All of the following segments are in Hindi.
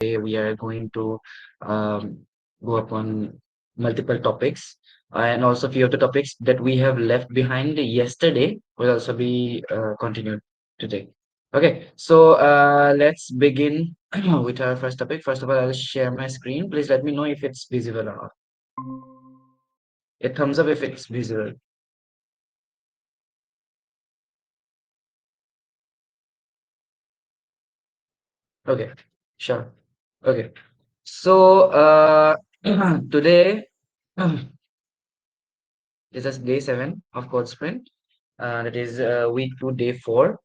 we are going to go upon multiple topics, and also few of the topics that we have left behind yesterday will also be continued today. Okay, so let's begin with our first topic. First of all, I'll share my screen. Please let me know if it's visible or not. A thumbs up if it's visible. Okay, sure. Okay, so today is just day 7 of code sprint. That is week 2, day 4.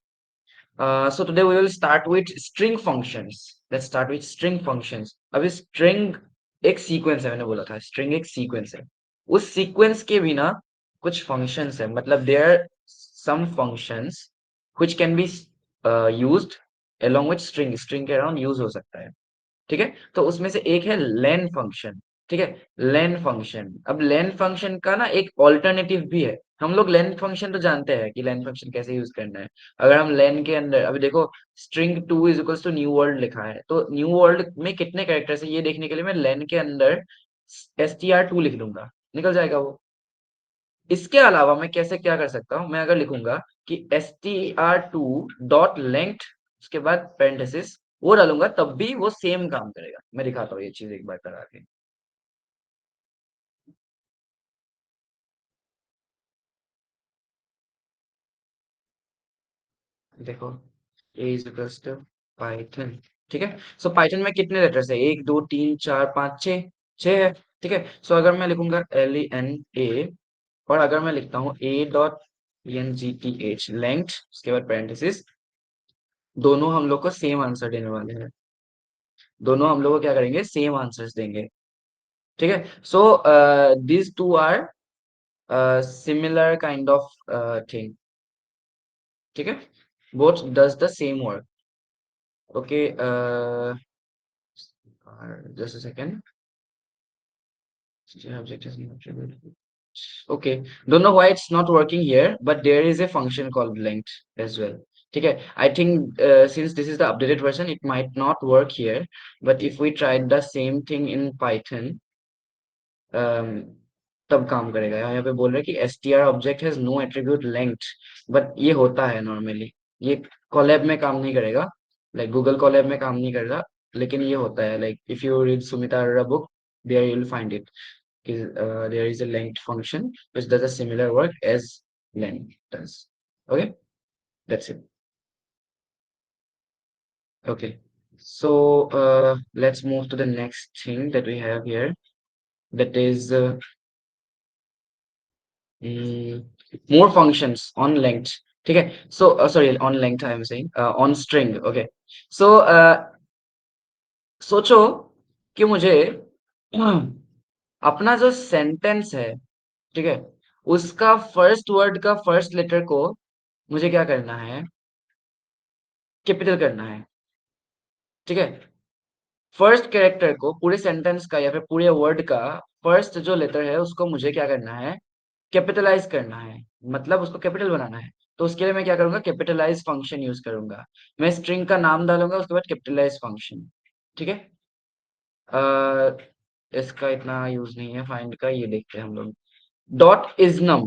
So today we will start with string functions. Let's start with string functions. अभी string एक sequence है, मैंने बोला था string एक sequence है. उस sequence के बिना कुछ functions है, मतलब there are some functions which can be used along with string. String के around use हो सकता है. ठीक है, तो उसमें से एक है लेन फंक्शन. ठीक है, लेन फंक्शन. अब लेन फंक्शन का ना एक ऑल्टरनेटिव भी है. हम लोग लेन फंक्शन तो जानते हैं कि लेन फंक्शन कैसे यूज करना है. अगर हम लेन के अंदर अभी देखो, string 2 is equals to new world लिखा है, तो न्यू वर्ल्ड में कितने कैरेक्टर्स है ये देखने के लिए मैं लेन के अंदर str2 लिख लूंगा, निकल जाएगा वो. इसके अलावा मैं कैसे क्या कर सकता हूँ, मैं अगर लिखूंगा कि str2 डॉट लेंथ, उसके बाद पेरेंथेसिस वो डालूंगा, तब भी वो सेम काम करेगा. मैं दिखाता हूँ ये चीज एक बार करा के. देखो, ए इज इक्वल्स टू पाइथन. ठीक है, सो पाइथन में कितने लेटर्स है, 1 2 3 4 5 6, 6 है. ठीक है, सो अगर मैं लिखूंगा LEN A, और अगर मैं लिखता हूँ A.length, लेंथ, उसके बाद पेरेंथेसिस, दोनों हम लोग को सेम आंसर देने वाले हैं. दोनों हम लोग को क्या करेंगे, सेम आंसर्स देंगे. ठीक है, सो these two are similar kind of thing. ठीक है, both does the same work. Okay, just a second. Object is not attributable. Okay, don't know why it's not working here, but there is a function called length as well. ठीक है, I think since this is the updated version, it might not work here, but if we tried the same thing in Python, um, तब काम करेगा. यहाँ पे बोल रहे हैं कि str object has no attribute length, but ये होता है नॉर्मली. ये कॉलैब में काम नहीं करेगा, लाइक गूगल कॉलैब में काम नहीं करेगा, लेकिन ये होता है. Like if you read Sumita Arora book, there you will find it. There is a length function which does a similar work as len does. Okay, that's it. Okay, so let's move to the next thing that we have here, that is mm, more functions on length. ठीक है, so sorry, on length I am saying, on string. Okay, so सोचो कि मुझे अपना जो सेंटेंस है, ठीक है, उसका फर्स्ट वर्ड का फर्स्ट लेटर को मुझे क्या करना है, कैपिटल करना है. ठीक है, फर्स्ट कैरेक्टर को पूरे सेंटेंस का या फिर पूरे वर्ड का फर्स्ट जो लेटर है उसको मुझे क्या करना है, कैपिटलाइज करना है, मतलब उसको कैपिटल बनाना है. तो उसके लिए मैं क्या करूंगा, कैपिटलाइज फंक्शन यूज करूंगा. मैं स्ट्रिंग का नाम डालूंगा, उसके बाद कैपिटलाइज फंक्शन. ठीक है, अ, इसका इतना यूज नहीं है फाइंड का, ये देखते हैं हम लोग. Dot is num,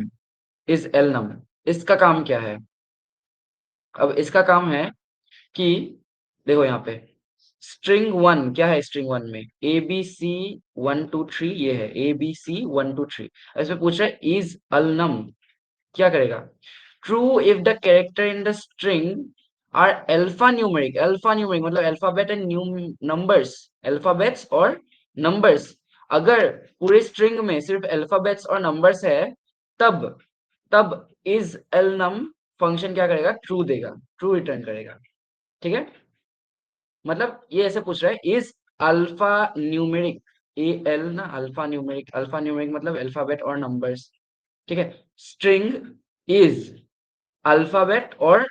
is al num, इसका काम क्या है. अब इसका काम है कि देखो यहाँ पे स्ट्रिंग 1 क्या है, स्ट्रिंग 1 में ABC 1 2 3, ये है ABC 1 2 3. इसमें पूछ रहा है इज अलनम, क्या करेगा. True if the character in the string are alpha numeric मतलब alphabet and new numbers, alphabets और नंबर्स. अगर पूरे स्ट्रिंग में सिर्फ अल्फाबेट्स और नंबर्स है, तब तब इज एलनम फंक्शन क्या करेगा, ट्रू देगा, ट्रू रिटर्न करेगा. ठीक है, मतलब ये ऐसे पूछ रहा है is alpha numeric, A L ना, अल्फा न्यूमेरिक, अल्फा न्यूमेरिक मतलब अल्फाबेट और नंबर्स. ठीक है, स्ट्रिंग इज अल्फाबेट और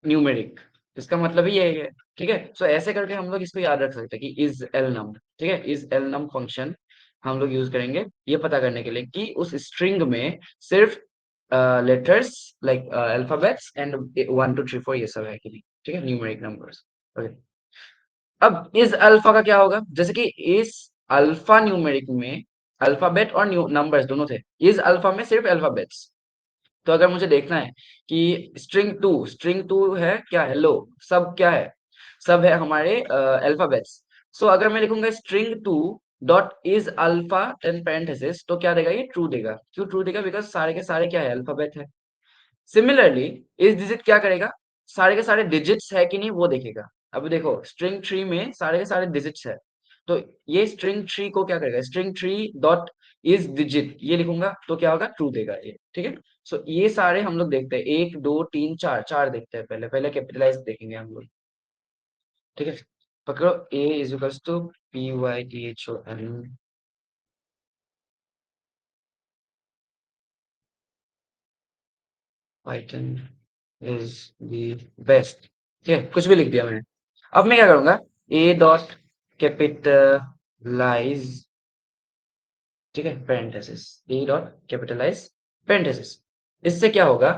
न्यूमेरिक, इसका मतलब ही यही है. ठीक है, सो ऐसे करके हम लोग इसको याद रख सकते हैं कि इज एल नम. ठीक है, इज एल नम फंक्शन हम लोग यूज करेंगे ये पता करने के लिए कि उस स्ट्रिंग में सिर्फ लेटर्स लाइक अल्फाबेट्स एंड 1 2 3 4 ये सब है कि नहीं. ठीक है, न्यूमेरिक नंबर्स. ओके, अब इस अल्फा का क्या होगा, जैसे कि इस अल्फा न्यूमेरिक में अल्फाबेट और नंबर्स दोनों थे, इस अल्फा में सिर्फ अल्फाबेट्स। तो अगर मुझे देखना है कि स्ट्रिंग टू है क्या है, लो सब क्या है, सब है हमारे अल्फाबेट्स। सो अगर मैं लिखूंगा string to dot is alpha in parenthesis, तो क्या देगा, ये ट्रू देगा। क्यों ट्रू देगा, बिकॉज सारे के सारे क्या है, अल्फाबेट है। सिमिलरली इस डिजिट क्या करेगा, सारे के सारे डिजिट्स है कि नहीं वो देखेगा। अब देखो स्ट्रिंग थ्री में सारे के सारे डिजिट्स है, तो ये स्ट्रिंग थ्री को क्या करेगा, string three dot is digit ये लिखूंगा तो क्या होगा, ट्रू देगा ये, ठीक है। सो ये सारे हम लोग देखते हैं, एक दो तीन चार, चार देखते हैं, पहले पहले कैपिटलाइज देखेंगे हम लोग, ठीक है। पकड़ो, A is equals to PYTHON, Python is the best, ठीक है, कुछ भी लिख दिया मैंने। अब मैं क्या करूंगा, ए डॉट कैपिटलाइज, ठीक है, parenthesis, A dot capitalise parenthesis. इससे क्या होगा,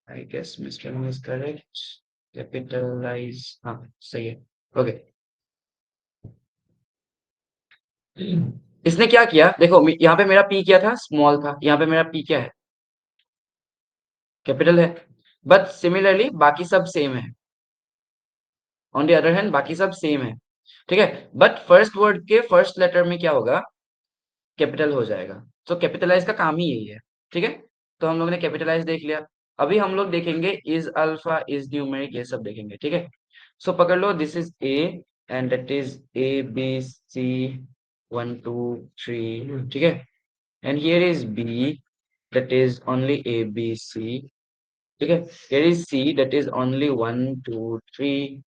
I guess mister is correct, capitalise, हाँ सही है, ओके। इसने क्या किया, देखो यहाँ पे मेरा पी क्या था, स्मॉल था, यहाँ पे मेरा पी क्या है, कैपिटल है। बट सिमिलरली बाकी सब सेम है, ऑन द अदर हैंड बाकी सब सेम है, ठीक है। बट फर्स्ट वर्ड के फर्स्ट लेटर में क्या होगा, कैपिटल हो जाएगा। तो कैपिटलाइज का काम ही यही है, ठीक है। तो हम लोग ने कैपिटलाइज देख लिया। अभी हम लोग देखेंगे इज अल्फा, इज न्यूमेरिक, ये सब देखेंगे, ठीक है। सो पकड़ लो, this is A and that is ABC 1 2 3, ठीक है। And here is B, that is only ABC, ठीक है। Here is C, that is only 1 2 3,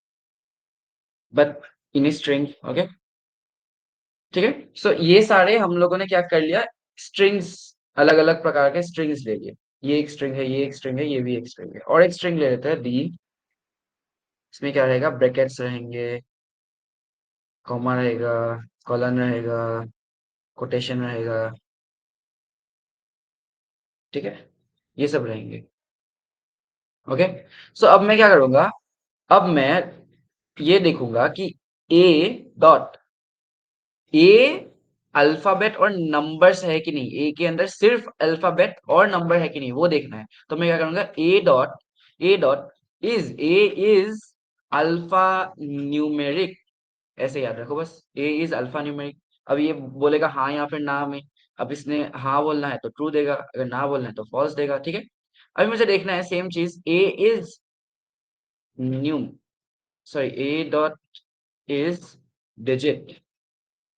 but in string, okay, ठीक है। सो ये सारे हम लोगों ने क्या कर लिया, स्ट्रिंग्स, अलग अलग प्रकार के स्ट्रिंग्स ले लिए। ये एक स्ट्रिंग है, ये एक स्ट्रिंग है, ये भी एक स्ट्रिंग है, और एक स्ट्रिंग ले लेते हैं दी। इसमें क्या रहेगा, ब्रैकेट्स रहेंगे, कॉमा रहेगा, कॉलन रहेगा, कोटेशन रहेगा, ठीक है, ये सब रहेंगे, ओके। सो अब मैं क्या करूंगा, अब मैं ये देखूंगा कि ए डॉट, ए अल्फाबेट और नंबर्स है कि नहीं, ए के अंदर सिर्फ अल्फाबेट और नंबर है कि नहीं वो देखना है। तो मैं क्या करूंगा, ए डॉट इज अल्फा न्यूमेरिक, ऐसे याद रखो बस, ए इज अल्फा न्यूमेरिक। अब ये बोलेगा हाँ या फिर ना में, अब इसने हाँ बोलना है तो ट्रू देगा, अगर ना बोलना है तो फॉल्स देगा, ठीक है। अभी मुझे देखना है सेम चीज, A is new, sorry, A dot is digit.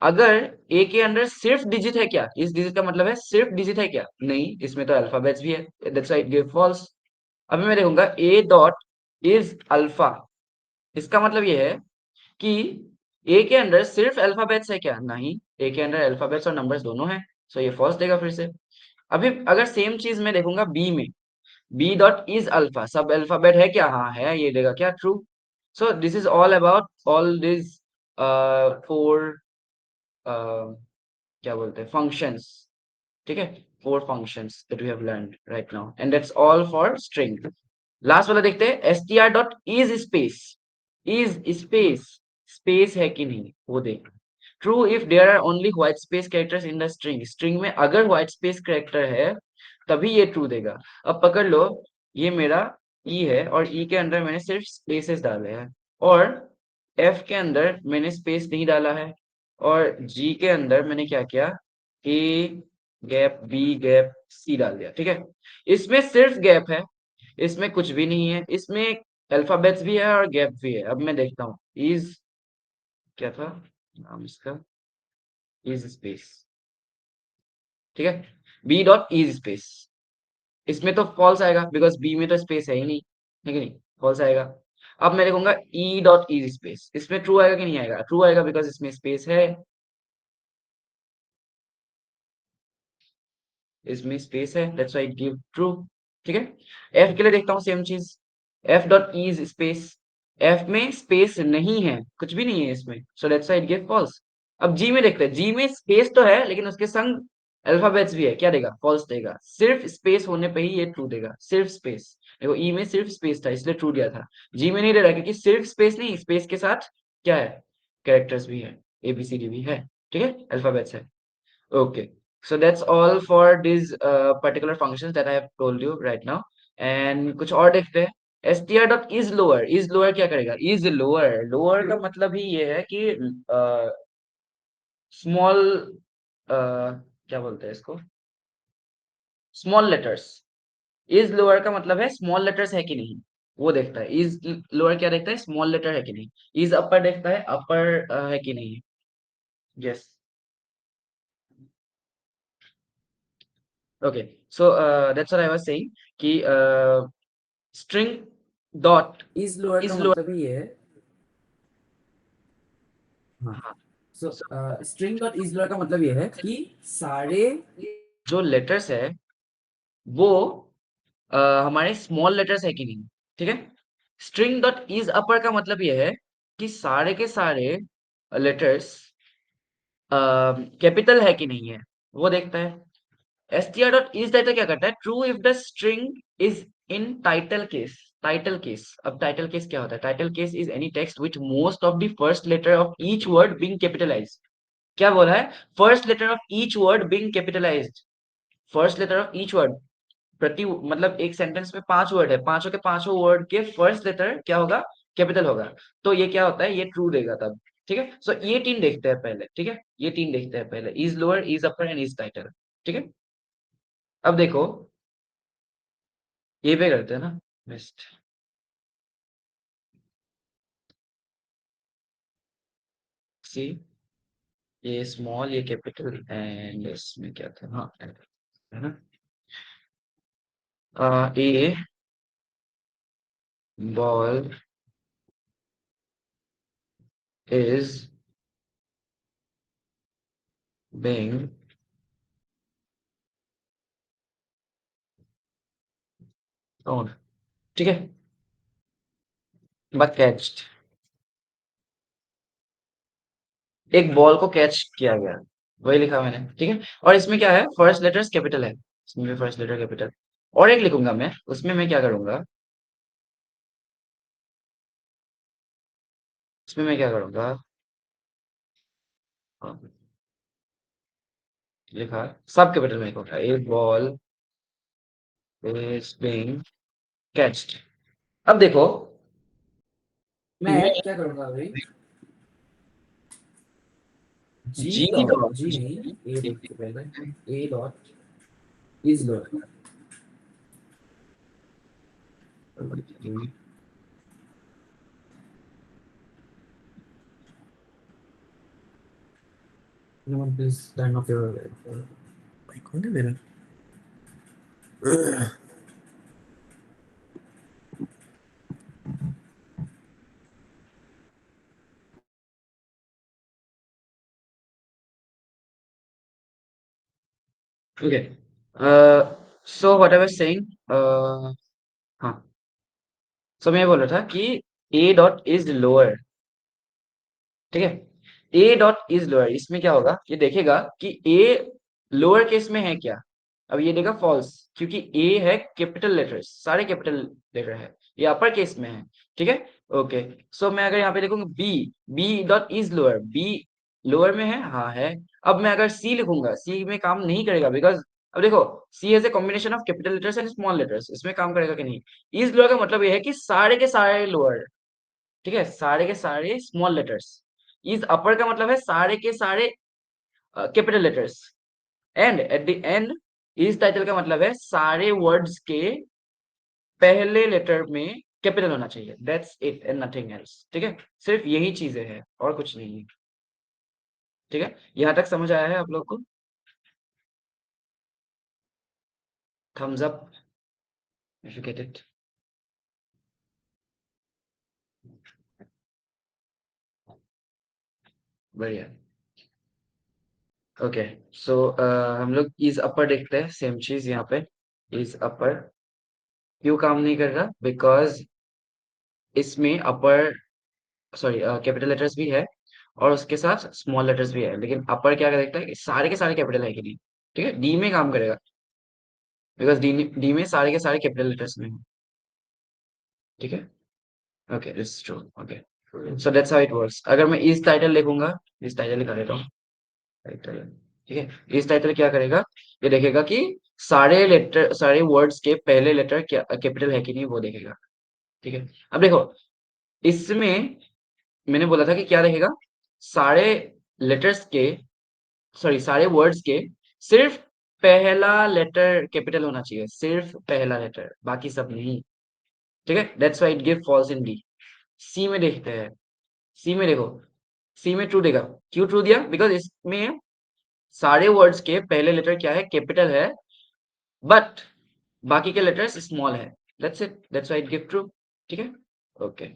अगर ए के अंदर सिर्फ डिजिट है क्या, इस डिजिट का मतलब है सिर्फ डिजिट है क्या, नहीं, इसमें तो अल्फाबेट्स भी है, that's why it give false. अभी मैं देखूंगा ए डॉट इज अल्फा, इसका मतलब ये है कि ए के अंदर सिर्फ अल्फाबेट्स है क्या, नहीं, ए के अंदर अल्फाबेट्स और नंबर्स दोनों है, सो ये फॉल्स देगा फिर से। अभी अगर सेम चीज मैं देखूंगा बी में, बी डॉट इज अल्फा, सब अल्फाबेट है क्या, हाँ है, ये देगा क्या, true. So this is all about all this four, क्या बोलते हैं, फंक्शंस, ठीक है, four functions that we have learned right now, and that's all for string. Last वाला देखते हैं, str dot is space, is space, space है कि नहीं वो देख। True if there are only white space characters in the string, string में अगर व्हाइट स्पेस कैरेक्टर है तभी ये ट्रू देगा। अब पकड़ लो, ये मेरा ई है और ई के अंदर मैंने सिर्फ स्पेसेस डाले हैं, और एफ के अंदर मैंने स्पेस नहीं डाला है, और जी के अंदर मैंने क्या किया, ए गैप बी गैप सी डाल दिया, ठीक है। इसमें सिर्फ गैप है, इसमें कुछ भी नहीं है, इसमें अल्फाबेट्स भी है और गैप भी है। अब मैं देखता हूँ, इज क्या था नाम इसका, इज स्पेस, ठीक है, बी डॉट इज स्पेस, इसमें तो फॉल्स आएगा बिकॉज बी में तो स्पेस है ही नहीं, है कि नहीं, फॉल्स आएगा। अब मैं देखूंगा ई डॉट इज स्पेस, इसमें ट्रू आएगा कि नहीं आएगा, ट्रू आएगा बिकॉज इसमें स्पेस है, इसमें स्पेस है, that's why it give true, ठीक है। एफ के लिए देखता हूँ सेम चीज, F dot is space, F में स्पेस नहीं है, कुछ भी नहीं है इसमें, so that's why it give false. अब जी में देखते हैं, जी में स्पेस तो है लेकिन उसके संग अल्फाबेट्स भी है, क्या देगा? फॉल्स देगा। सिर्फ स्पेस होने पे ही ये ट्रू देगा, सिर्फ स्पेस। देखो ई में सिर्फ स्पेस था इसलिए ट्रू दिया था, जी में नहीं दे रहा क्योंकि सिर्फ स्पेस नहीं, स्पेस के साथ क्या है? कैरेक्टर्स भी है, एबीसीडी भी है, ठीक है, अल्फाबेट्स है। Okay, so that's all for these particular functions that I have told you right now. And कुछ और देखते हैं। str dot is lower, is lower क्या करेगा? is lower, lower का मतलब ही ये है कि स्मॉल, क्या बोलते हैं इसको, स्मॉल लेटर्स। is lower का मतलब है स्मॉल लेटर्स है कि नहीं, वो देखता है। is lower क्या देखता है? स्मॉल लेटर है कि नहीं। is upper देखता है अपर है कि नहीं। Yes. Okay, so that's what I was saying कि स्ट्रिंग डॉट इज लोअर का इज लोअर। मतलब ही ये है। हाँ, हाँ, सो so, string dot is lower का मतलब ये है कि सारे जो लेटर्स है वो हमारे स्मॉल लेटर्स है कि नहीं, ठीक है। स्ट्रिंग डॉट इज अपर का मतलब ये है कि सारे के सारे लेटर्स कैपिटल है कि नहीं है, वो देखता है। str डॉट इज टाइटल क्या करता है? True if the string is in title case. Title case, अब टाइटल केस क्या होता है? Title case is any text which most of the first letter of each word being capitalized. क्या बोला है? First letter of each word being capitalized. First letter of each word, प्रति मतलब एक सेंटेंस में 5 वर्ड है, पांचों के पांचों वर्ड के फर्स्ट लेटर क्या होगा? कैपिटल होगा। तो ये क्या होता है? ये ट्रू देगा तब, ठीक है। सो ये तीन देखते हैं पहले, ठीक है, ये तीन देखते हैं पहले, is lower, is upper and is title, ठीक है। अब देखो, ये पे करते हैं ना बेस्ट। सी, ये स्मॉल, ये कैपिटल, एंड इसमें क्या था? हाँ, है ना। ए बॉल इज being thrown, ठीक है, बट कैच्ड। एक बॉल को कैच किया गया, वही लिखा मैंने, ठीक है। और इसमें क्या है? फर्स्ट लेटर्स कैपिटल है, इसमें भी फर्स्ट लेटर कैपिटल। और एक लिखूंगा मैं, उसमें मैं क्या करूंगा? उसमें मैं क्या करूंगा? हाँ, लिखा सब कैपिटल में लिखूंगा, ए बॉल इज बीइंग कैच्ड। अब देखो, मैं क्या करूंगा भाई, जी जी डॉट, डॉट, जी नहीं, ए लिखते पहले, ए dot is lower. Please turn off your भाई, कौन है मेरा? Okay, so what I was saying, हाँ, सो मैं ये बोल रहा था कि ए डॉट इज लोअर, ठीक है। ए डॉट इज लोअर, इसमें क्या होगा? ये देखेगा कि ए लोअर केस में है क्या। अब ये देगा फॉल्स, क्योंकि ए है कैपिटल लेटर्स, सारे कैपिटल लेटर है, ये अपर केस में है, ठीक है। ओके, सो मैं अगर यहाँ पे लिखूंगा B, B dot is lower, B lower में है, हाँ है। अब मैं अगर सी लिखूंगा, सी में काम नहीं करेगा, बिकॉज अब देखो, C has a combination of capital letters and small letters, इसमें काम करेगा कि नहीं। इज लोअर का मतलब ये है कि सारे के सारे लोअर, ठीक है, सारे के सारे स्मॉल लेटर्स। इज अपर का मतलब है सारे के सारे capital letters. And at the and, is title का मतलब है सारे वर्ड्स के पहले लेटर में कैपिटल होना चाहिए। That's it and nothing else, ठीक है। सिर्फ यही चीजें हैं और कुछ नहीं है, ठीक है। यहाँ तक समझ आया है आप लोग को? Thumbs up if you get it. बढ़िया। ओके, सो हम लोग इज अपर देखते हैं, सेम चीज यहाँ पे। इज अपर क्यों काम नहीं कर रहा? बिकॉज इसमें अपर, सॉरी, कैपिटल लेटर्स भी है और उसके साथ स्मॉल लेटर्स भी है, लेकिन अपर क्या देखता है कि सारे के सारे कैपिटल है कि नहीं। ठीक है, डी में काम करेगा, बिकॉज डी में सारे के सारे कैपिटल लेटर्स में है। ठीक है, okay it's true. Okay, so that's how it works. अगर मैं इस टाइटल लिखूंगा, इस टाइटल लिखा देता हूँ, टाइटल। ठीक है, इस टाइटल क्या करेगा, ये देखेगा कि सारे लेटर, सारे वर्ड्स के पहले लेटर क्या कैपिटल है कि नहीं, वो देखेगा। ठीक है, अब देखो, इसमें मैंने बोला था कि क्या देखेगा, सारे लेटर्स के, सॉरी सारे वर्ड्स के सिर्फ पहला लेटर कैपिटल होना चाहिए, सिर्फ पहला लेटर, बाकी सब नहीं। ठीक है, that's why it give false in D. C में देखते हैं, सी में देखो, सी में ट्रू देगा। क्यों ट्रू दिया, बिकॉज इसमें सारे वर्ड्स के पहले लेटर क्या है, कैपिटल है, बट बाकी के लेटर्स स्मॉल है। That's it, that's why it give true. ठीक है, okay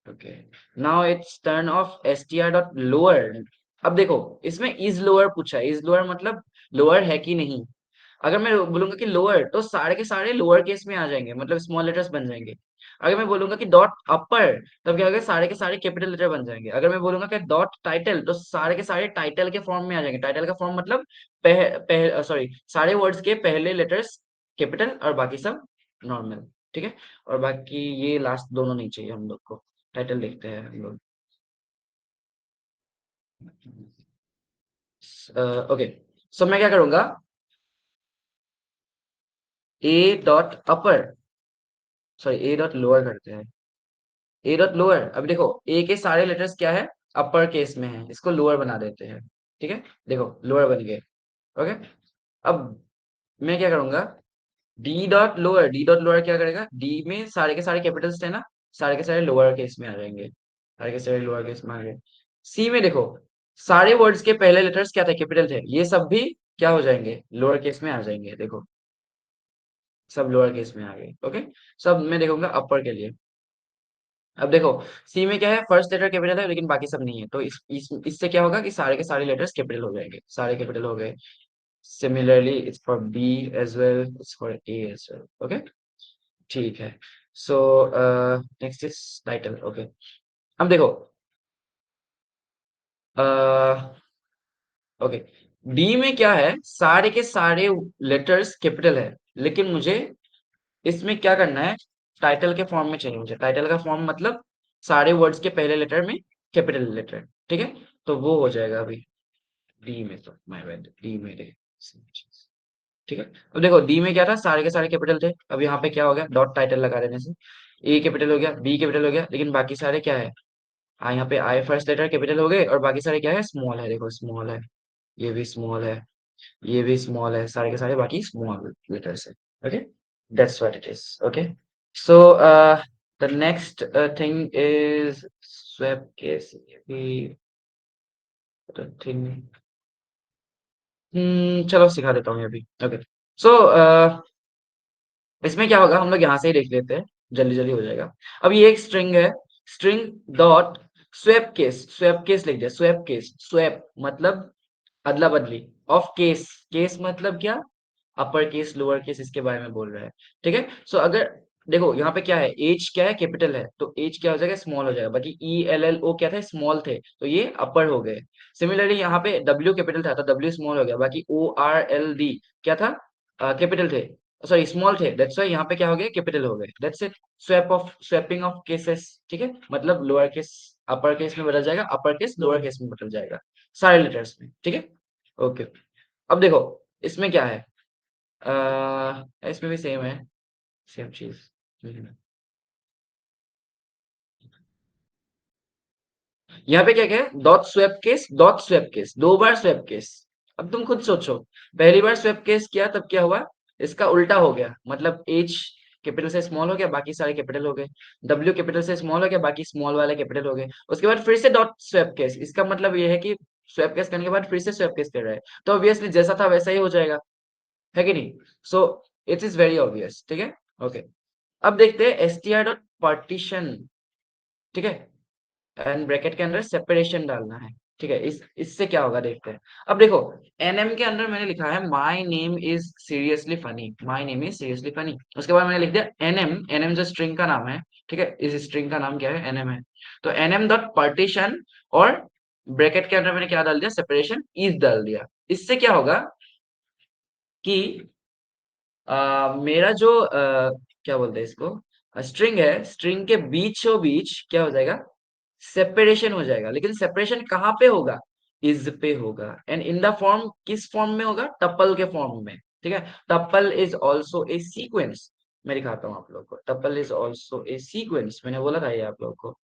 okay. Now it's turn off str dot lower. अब देखो, इसमें इज लोअर पूछा है, इज लोअर मतलब लोअर है कि नहीं। अगर मैं बोलूंगा कि लोअर, तो सारे के सारे लोअर केस में आ जाएंगे, मतलब स्मॉल लेटर्स बन जाएंगे। अगर मैं बोलूंगा कि डॉट अपर, तब क्या होगा, सारे के सारे कैपिटल लेटर बन जाएंगे। अगर मैं बोलूंगा कि डॉट टाइटल, तो सारे के सारे टाइटल के फॉर्म में आ जाएंगे। टाइटल का फॉर्म मतलब सॉरी, सारे वर्ड्स के पहले लेटर्स कैपिटल और बाकी सब नॉर्मल। ठीक है, और बाकी ये लास्ट दोनों नहीं चाहिए हम लोग को। टाइटल देखते हैं हम लोग। ओके, सो मैं क्या करूंगा, ए dot upper, sorry A dot lower करते हैं। ए डॉट लोअर, अब देखो, ए के सारे लेटर्स क्या है, अपर केस में है, इसको लोअर बना देते हैं। ठीक है, देखो लोअर बन गए। ओके, अब मैं क्या करूंगा, D dot lower, D dot lower क्या करेगा, डी में सारे के सारे कैपिटल्स थे ना, सारे के सारे लोअर केस में आ जाएंगे, सारे के सारे लोअर केस में आ गए। सी में देखो, सारे वर्ड्स के पहले लेटर्स क्या थे, कैपिटल थे, ये सब भी क्या हो जाएंगे, लोअर केस में आ जाएंगे। देखो, सब लोअर केस में आ गए। ओके, सब मैं देखूंगा अपर के लिए। अब देखो, सी में क्या है, फर्स्ट लेटर कैपिटल है लेकिन बाकी सब नहीं है, तो इससे क्या होगा कि सारे के सारे लेटर्स कैपिटल हो जाएंगे, सारे कैपिटल हो गए। Similarly it's for B as well, it's for A as well. Okay, ठीक है। So next is title. Okay, अब देखो, ओके, डी में क्या है, सारे के सारे लेटर्स कैपिटल है, लेकिन मुझे इसमें क्या करना है, टाइटल के फॉर्म में चाहिए मुझे। टाइटल का फॉर्म मतलब सारे वर्ड्स के पहले लेटर में कैपिटल लेटर। ठीक है, तो वो हो जाएगा अभी डी में, तो माय बैड, डी में रे। ठीक है, अब देखो, डी में क्या था, सारे के सारे कैपिटल थे। अब यहाँ पे क्या हो गया, डॉट टाइटल लगा देने से ए कैपिटल हो गया, बी कैपिटल हो गया, लेकिन बाकी सारे क्या है, यहाँ पे आई फर्स्ट लेटर कैपिटल हो गए, और बाकी सारे क्या है, स्मॉल है। देखो स्मॉल है, ये भी स्मॉल है, ये भी स्मॉल है, सारे के सारे बाकी स्मॉल लेटर्स है। Okay, that's what it is. Okay, so the next thing is swap case, maybe the thing, चलो सिखा देता हूँ ये भी। ओके, सो इसमें क्या होगा, हम लोग यहाँ से ही देख लेते हैं, जल्दी जल्दी हो जाएगा। अब ये एक स्ट्रिंग है, string dot swap case, swap case लिख दिया, स्वैप केस, स्वैप मतलब अदला बदली, ऑफ केस, केस मतलब क्या, अपर केस लोअर केस, इसके बारे में बोल रहा है। ठीक है, सो अगर देखो यहाँ पे क्या है, एच क्या है, कैपिटल है, तो एच क्या हो जाएगा, स्मॉल हो जाएगा। बाकी ई एल एल ओ क्या थे, स्मॉल थे, तो ये अपर हो गए। सिमिलरली यहाँ पे डब्ल्यू कैपिटल था, तो डब्ल्यू स्मॉल हो गया। बाकी ओ आर एल डी क्या था, कैपिटल थे, सॉरी स्मॉल थे, दैट्स व्हाई यहाँ पे क्या हो गए, कैपिटल हो गए। That's it, swap of, swapping of cases. ठीक है, मतलब लोअर केस अपर केस में बदल जाएगा, अपर केस लोअर केस में बदल जाएगा, सारे लेटर्स में। ठीक है, ओके, अब देखो इसमें क्या है, इसमें भी सेम है, सेम चीज। यहाँ पे क्या क्या है, dot swap case, dot swap case, दो बार स्वैप केस। अब तुम खुद सोचो, पहली बार स्वैप केस किया तब क्या हुआ, इसका उल्टा हो गया, मतलब एच कैपिटल से स्मॉल हो गया, बाकी सारे कैपिटल हो गए। डब्ल्यू कैपिटल से स्मॉल हो गया, बाकी स्मॉल वाले कैपिटल हो गए। उसके बाद फिर से डॉट स्वैप केस, इसका मतलब ये है कि स्वैप केस करने के बाद फिर से स्वैप केस कर रहा है, तो ऑब्वियसली जैसा था वैसा ही हो जाएगा, है कि नहीं। So it is very obvious. ठीक है, ओके, अब देखते हैं एसटीआर डॉट पार्टीशन। ठीक है, एंड ब्रैकेट के अंदर सेपरेशन डालना है। ठीक है, इस इससे क्या होगा देखते हैं। अब देखो, एनएम के अंदर मैंने लिखा है my name is seriously funny, my name is seriously funny. उसके बाद मैंने लिख दिया एनएम, एनएम जो स्ट्रिंग का नाम है। ठीक है, इस स्ट्रिंग का नाम क्या है, एनएम है। तो एनएम डॉट पार्टीशन और ब्रैकेट के अंदर मैंने क्या डाल दिया, सेपरेशन इज डाल दिया। इससे क्या होगा कि मेरा जो क्या बोलते हैं इसको, स्ट्रिंग है, स्ट्रिंग के बीचों बीच क्या हो जाएगा, सेपरेशन हो जाएगा। लेकिन सेपरेशन कहाँ पे होगा, इज पे होगा। एंड इन द फॉर्म, किस फॉर्म में होगा, टपल के फॉर्म में। ठीक है, tuple is also a sequence. मैं दिखाता हूँ आप लोगों को, tuple is also a sequence, मैंने बोला था ये आप लोगों को।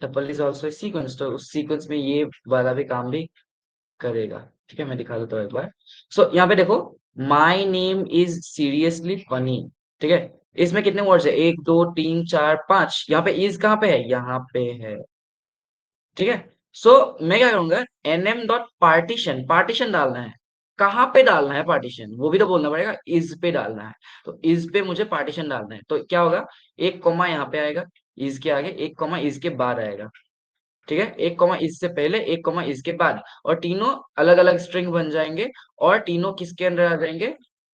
Tuple is also a sequence, तो उस सीक्वेंस में ये वाला भी काम भी करेगा। ठीक है, मैं दिखा देता हूँ एक बार। सो यहाँ पे देखो, my name is seriously funny. ठीक है, इसमें कितने वर्ड्स है, एक दो तीन चार पांच, यहाँ पे इज कहाँ पे है, यहाँ पे है। ठीक है, सो मैं क्या करूंगा, एनएम डॉट पार्टीशन, पार्टीशन डालना है। कहाँ पे डालना है पार्टीशन, वो भी तो बोलना पड़ेगा, इज पे डालना है। तो इज पे मुझे पार्टीशन डालना है, तो क्या होगा, एक कॉमा यहाँ पे आएगा, इज के आगे, एक कॉमा इज के बाद आएगा। ठीक है, एक कॉमा इससे पहले, एक कॉमा इसके बाद, और तीनों अलग अलग स्ट्रिंग बन जाएंगे। और तीनों किसके अंदर आ जाएंगे,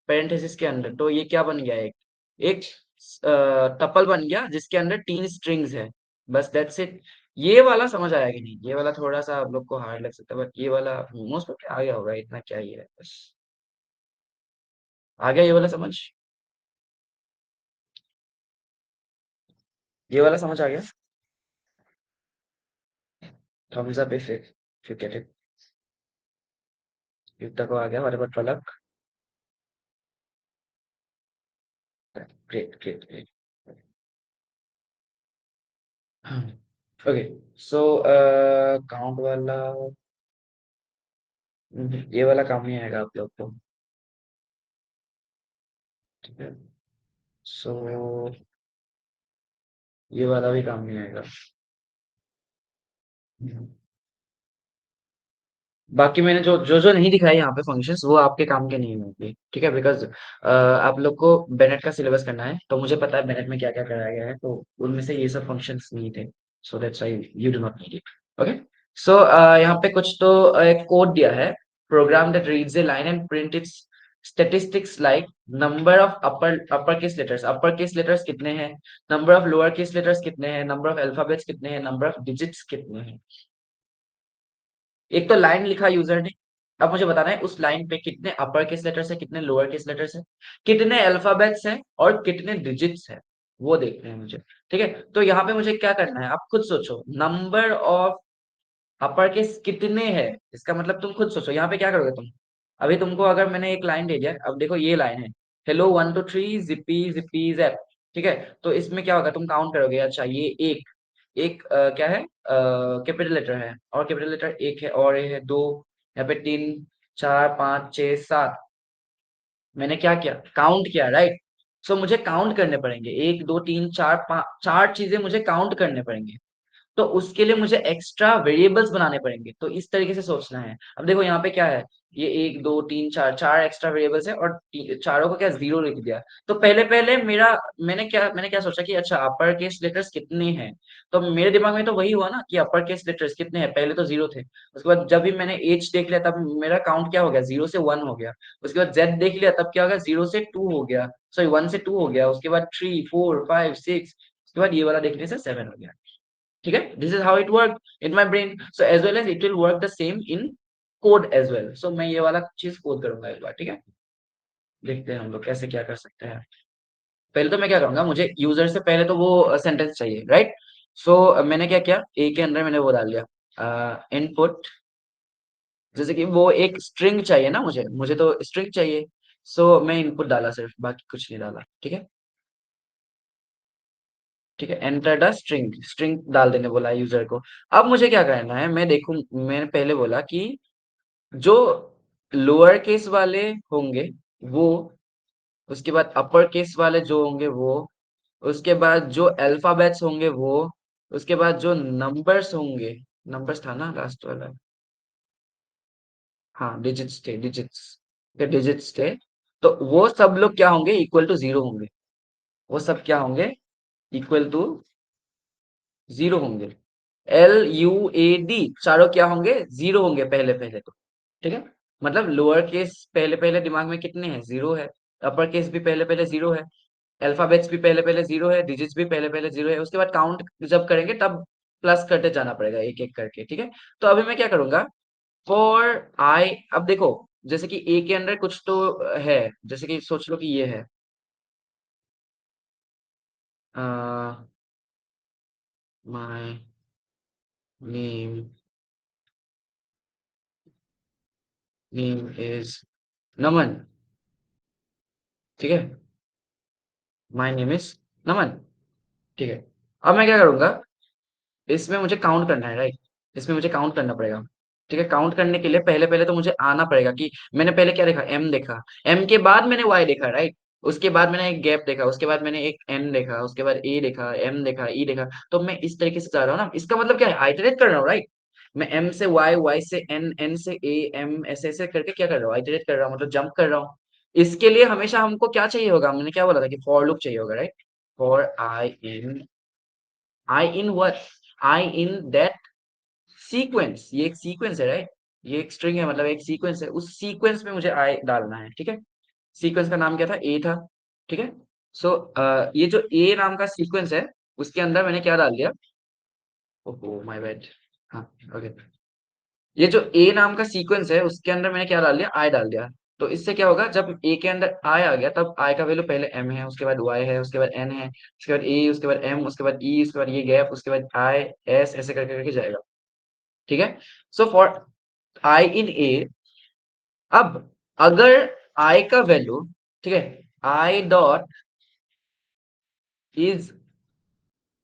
पेरेंथेसिस के अंदर। तो ये क्या बन गया, एक एक टपल बन गया जिसके अंदर तीन स्ट्रिंग्स है। बस दैट्स इट। ये वाला समझ आया कि नहीं, ये वाला थोड़ा सा आप लोग को हार्ड लग सकता है, बट ये वाला मोस्ट ऑफ आ गया होगा, इतना क्या ही है बस। आ गया ये वाला समझ, ये वाला समझ आ गया। Thumbs up if you get it. Yukta को आ गया, हमारे पास Palak. Great great great. Okay, so count वाला, ये वाला काम नहीं आएगा आप लोग को। ठीक है, सो ये वाला भी काम नहीं आएगा। बाकी मैंने जो जो जो नहीं दिखाया यहाँ पे फंक्शंस, वो आपके काम के नहीं होंगे। ठीक है, बिकॉज आप लोग को बेनेट का सिलेबस करना है, तो मुझे पता है बेनेट में क्या क्या कराया गया है, तो उनमें से ये सब फंक्शंस नहीं थे। So that's why you do not need it. Okay, so यहाँ पे कुछ तो एक कोड दिया है, program that reads a line and print its statistics like number of upper case letters, upper case letters कितने हैं, number of lower case letters कितने हैं, नंबर ऑफ अल्फाबेट्स कितने हैं, नंबर ऑफ डिजिट्स कितने हैं। एक तो लाइन लिखा यूजर ने, अब मुझे बताना है उस लाइन पे कितने अपर केस लेटर्स है, कितने लोअर केस लेटर्स है, कितने अल्फाबेट्स हैं और कितने डिजिट्स हैं, वो देखना है मुझे। ठीक है, तो यहाँ पे मुझे क्या करना है, आप खुद सोचो, नंबर ऑफ अपर केस कितने हैं, इसका मतलब तुम खुद सोचो यहाँ पे क्या करोगे तुम। अभी तुमको अगर मैंने एक लाइन दे दिया, अब देखो ये लाइन है, hello one two three zippy zippy zap. ठीक है, तो इसमें क्या होगा, तुम काउंट करोगे, अच्छा ये एक, एक क्या है, कैपिटल लेटर है, और कैपिटल लेटर एक है, और ये है दो, यहाँ पे तीन, चार पाँच छह सात। मैंने क्या किया, काउंट किया, राइट। सो मुझे काउंट करने पड़ेंगे, एक दो तीन चार पाँच, चार चीजें मुझे काउंट करने पड़ेंगे। तो उसके लिए मुझे एक्स्ट्रा वेरिएबल्स बनाने पड़ेंगे, तो इस तरीके से सोचना है। अब देखो यहाँ पे क्या है, ये एक दो तीन चार, चार एक्स्ट्रा वेरिएबल्स है, और चारों को क्या जीरो लिख दिया। तो पहले पहले मेरा, मैंने क्या सोचा कि अच्छा अपर केस लेटर्स कितने हैं, तो मेरे दिमाग में तो वही हुआ ना कि अपर केस लेटर्स कितने हैं, पहले तो जीरो थे। उसके बाद जब भी मैंने एच देख लिया, तब मेरा काउंट क्या हो गया, जीरो से वन हो गया। उसके बाद जेड देख लिया, तब क्या हो गया, जीरो से टू हो गया, सॉरी वन से टू हो गया। उसके बाद थ्री फोर फाइव सिक्स, उसके बाद ये वाला देखने से सेवन हो गया। ठीक है, this is how it work in my brain. So as well as it will work the same in code as well. सो मैं ये वाला चीज कोड करूंगा एक बार। ठीक है, देखते हैं हम लोग कैसे क्या कर सकते हैं। पहले तो मैं क्या करूंगा, मुझे यूजर से पहले तो वो सेंटेंस चाहिए, राइट। सो मैंने क्या किया, ए के अंदर मैंने वो डाल दिया इनपुट, जैसे कि वो एक स्ट्रिंग चाहिए ना, मुझे मुझे तो स्ट्रिंग चाहिए। सो मैं इनपुट डाला सिर्फ, बाकी कुछ नहीं डाला। ठीक है, ठीक है, एंटर द स्ट्रिंग, स्ट्रिंग डाल देने बोला यूजर को। अब मुझे क्या करना है, मैं देखूं, मैंने पहले बोला कि जो लोअर केस वाले होंगे वो, उसके बाद अपर केस वाले जो होंगे वो, उसके बाद जो अल्फाबेट्स होंगे वो, उसके बाद जो नंबर्स होंगे, नंबर्स था ना लास्ट वाला, हाँ डिजिट्स थे, डिजिट्स थे। तो वो सब लोग क्या होंगे, इक्वल टू जीरो होंगे। वो सब क्या होंगे, इक्वल टू जीरो होंगे। LUAD चारों क्या होंगे, जीरो होंगे पहले पहले तो। ठीक है, मतलब लोअर केस पहले पहले दिमाग में कितने हैं, जीरो है, अपर केस भी पहले पहले जीरो है। अल्फाबेट्स भी पहले पहले जीरो है, डिजिट्स भी पहले पहले जीरो है, उसके बाद काउंट जब करेंगे तब प्लस करते जाना पड़ेगा एक एक करके, ठीक है। तो अभी मैं क्या करूंगा, फॉर आई, अब देखो जैसे कि ए के अंदर कुछ तो है, जैसे कि सोच लो कि ये है, माय नेम नेम इज नमन, ठीक है, माय नेम इज नमन, ठीक है। अब मैं क्या करूंगा, इसमें मुझे काउंट करना है, राइट, इसमें मुझे काउंट करना पड़ेगा, ठीक है। काउंट करने के लिए पहले पहले तो मुझे आना पड़ेगा कि मैंने पहले क्या देखा, एम देखा, एम के बाद मैंने वाई देखा, राइट, उसके बाद मैंने एक गैप देखा, उसके बाद मैंने एक एन देखा, उसके बाद ए देखा, एम देखा, ई देखा। तो मैं इस तरीके से जा रहा हूँ ना, इसका मतलब क्या है, आइटरेट कर रहा हूँ, राइट। मैं एम से वाई, वाई से एन, एन से ए, एम, ऐसे ऐसे करके क्या कर रहा हूँ, आइटरेट कर रहा हूँ, मतलब जंप कर रहा हूँ। इसके लिए हमेशा हमको क्या चाहिए होगा, मैंने क्या बोला था कि फॉर लूप चाहिए होगा, right. For I in what, I in that sequence, ये एक सीक्वेंस है, राइट, ये एक स्ट्रिंग है, मतलब एक सीक्वेंस है, उस सीक्वेंस में मुझे आई डालना है, ठीक है। सीक्वेंस का नाम क्या था, ए था, ठीक है। सो ये जो ए नाम का सीक्वेंस है, उसके अंदर मैंने क्या डाल दिया, ओहो माय बैड, हाँ, ओके। ये जो ए नाम का सीक्वेंस है, उसके अंदर मैंने क्या डाल दिया, आई डाल दिया। तो इससे क्या होगा, जब ए के अंदर आई आ गया, तब आई का वैल्यू पहले एम है, उसके बाद वाई है, उसके बाद एन है, उसके बाद ए, उसके बाद एम, उसके बाद ई, उसके बाद ये गैप, उसके बाद आई, एस, ऐसे करके करके जाएगा, ठीक है। सो फॉर आई इन ए, अब अगर आई का वैल्यू, ठीक है, आई डॉट इज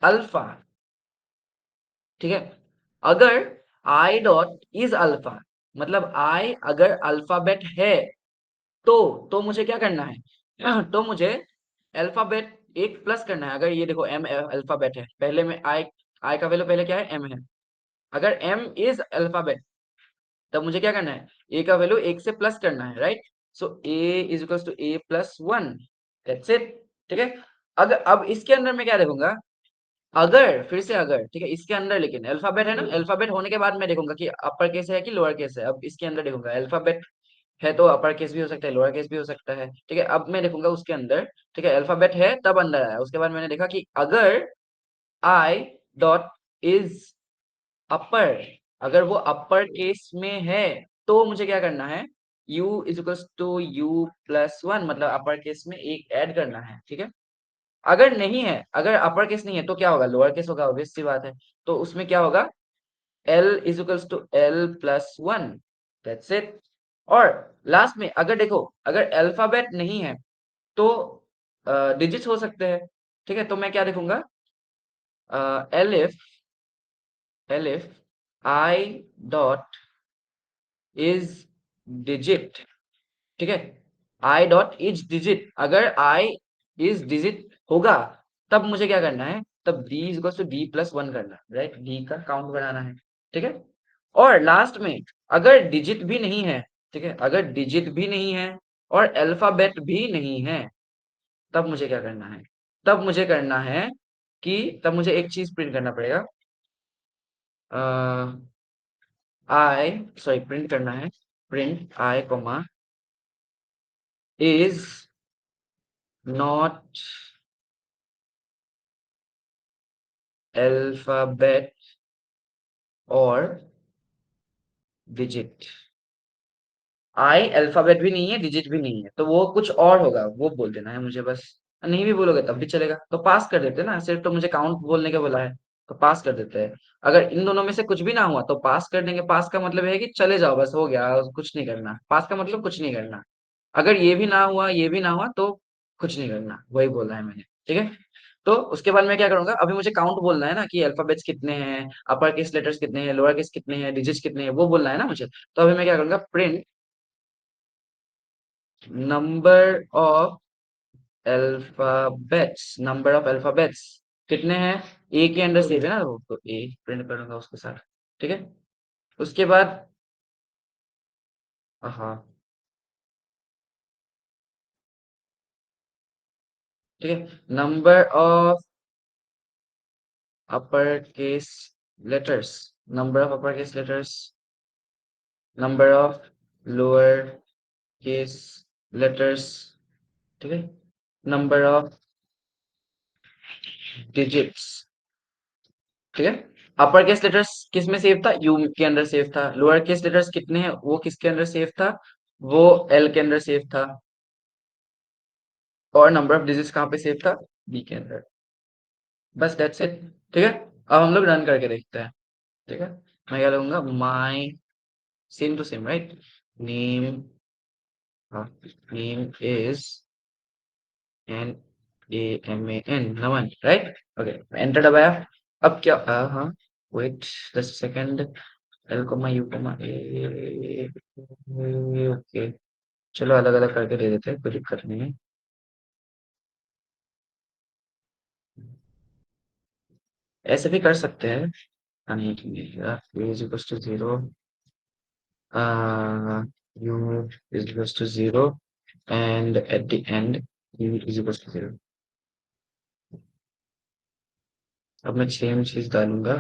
अल्फा, ठीक है, अगर आई डॉट इज अल्फा, मतलब आई अगर अल्फाबेट है, तो मुझे क्या करना है तो मुझे अल्फाबेट एक प्लस करना है। अगर ये देखो एम अल्फाबेट है, पहले में आई, आई का वैल्यू पहले क्या है, एम है, अगर एम इज अल्फाबेट, तब मुझे क्या करना है, ए का वैल्यू एक से प्लस करना है, right. So A is equal to A plus one, that's it, ठीक है। अगर अब इसके अंदर मैं क्या देखूंगा, अगर फिर से अगर, ठीक है, इसके अंदर लेकिन अल्फाबेट है ना, अल्फाबेट होने के बाद मैं देखूंगा कि अपर केस है कि लोअर केस है। अब इसके अंदर देखूंगा अल्फाबेट है तो अपर केस भी हो सकता है, लोअर केस भी हो सकता है, ठीक है। अब मैं देखूंगा उसके अंदर, ठीक है, अल्फाबेट है तब अंदर आया, उसके बाद मैंने देखा कि अगर आई डॉट इज अपर, अगर वो अपर केस में है, तो मुझे क्या करना है, u is equal to U plus one, मतलब अपर केस में एक ऐड करना है, ठीक है। अगर नहीं है, अगर अपर केस नहीं है, तो क्या होगा, लोअर केस होगा, ऑब्वियस सी बात है। तो उसमें क्या होगा, l is equal to L plus one, that's it. और लास्ट में अगर देखो, अगर अल्फाबेट नहीं है, तो डिजिट्स हो सकते हैं, ठीक है। तो मैं क्या देखूंगा, elif, elif I dot is digit, ठीक है, आई डॉट इज डिजिट, अगर आई इज डिजिट होगा, तब मुझे क्या करना है, तब D is to D plus one करना है, राइट, डी का काउंट बनाना है, ठीक है। और लास्ट में अगर डिजिट भी नहीं है, ठीक है, अगर डिजिट भी नहीं है और अल्फाबेट भी नहीं है, तब मुझे क्या करना है, तब मुझे करना है कि तब मुझे एक चीज प्रिंट करना पड़ेगा, आई, सॉरी, प्रिंट करना है, print I coma is not alphabet और डिजिट, आई अल्फाबेट भी नहीं है, डिजिट भी नहीं है, तो वो कुछ और होगा, वो बोल देना है मुझे बस। नहीं भी बोलोगे तब भी चलेगा, तो पास कर देते हैं ना, सिर्फ तो मुझे काउंट बोलने के बोला है, तो पास कर देते हैं। अगर इन दोनों में से कुछ भी ना हुआ तो पास कर देंगे, पास का मतलब है कि चले जाओ, बस हो गया, कुछ नहीं करना, पास का मतलब कुछ नहीं करना। अगर ये भी ना हुआ, ये भी ना हुआ, तो कुछ नहीं करना, वही बोला है मैंने, ठीक है। तो उसके बाद मैं क्या करूंगा, अभी मुझे काउंट बोलना है ना कि अल्फाबेट्स कितने हैं, अपर केस लेटर्स कितने हैं, लोअर केस कितने हैं, डिजिट्स कितने हैं, वो बोलना है ना मुझे। तो अभी मैं क्या करूंगा, print number of alphabets, number of alphabets कितने हैं, ए के अंदर सेव है ना वो, तो ए प्रिंट करूंगा उसके साथ, ठीक है। उसके बाद, हाँ, ठीक है, number of upper case letters, number of upper case letters, number of lower case letters, ठीक है, नंबर ऑफ डिजिट्स, ठीक है। अपर केस लेटर्स किस में सेव था, यू के अंदर सेव था। लोअर केस लेटर्स कितने हैं, वो किसके अंदर सेव था, वो एल के अंदर सेव था। और नंबर ऑफ डिजिट्स कहाँ पे सेव था, बी के अंदर। बस दैट्स इट। ठीक है, अब हम लोग रन करके देखते हैं। ठीक है, मैं क्या लूंगा, my, same to same right, name, name is N A M A N, Naman right. Okay, enter दबाया। अब क्या, हाँ, wait, 10 second, L comma U comma A, okay. चलो अलग अलग करके दे देते हैं, कोई दिक्कत नहीं है। ऐसे भी कर सकते हैं, नहीं is equals to zero, U is equals to zero, and at the end U is equals to zero. अब मैं सेम चीज डालूंगा।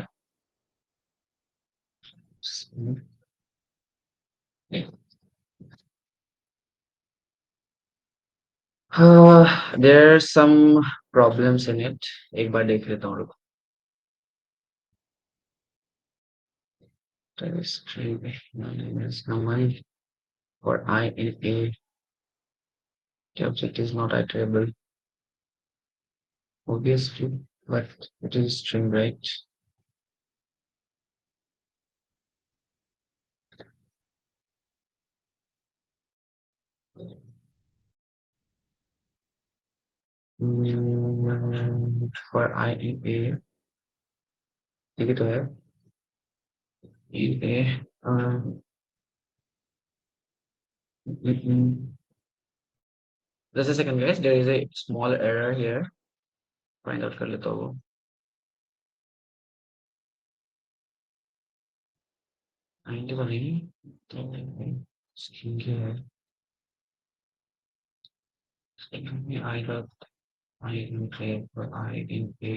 हाँ, there some problems in it, एक बार देख लेता हूँ, रुको। String minus Naman for I in A. The object is not iterable, obviously, but it is string, right? For I in A, ठीक ही तो है, in A. Just a second, guys. There is a small error here. Find out कर लेता हूँ। 90 का नहीं, तो string क्या है? String में I dot I in A for I in A.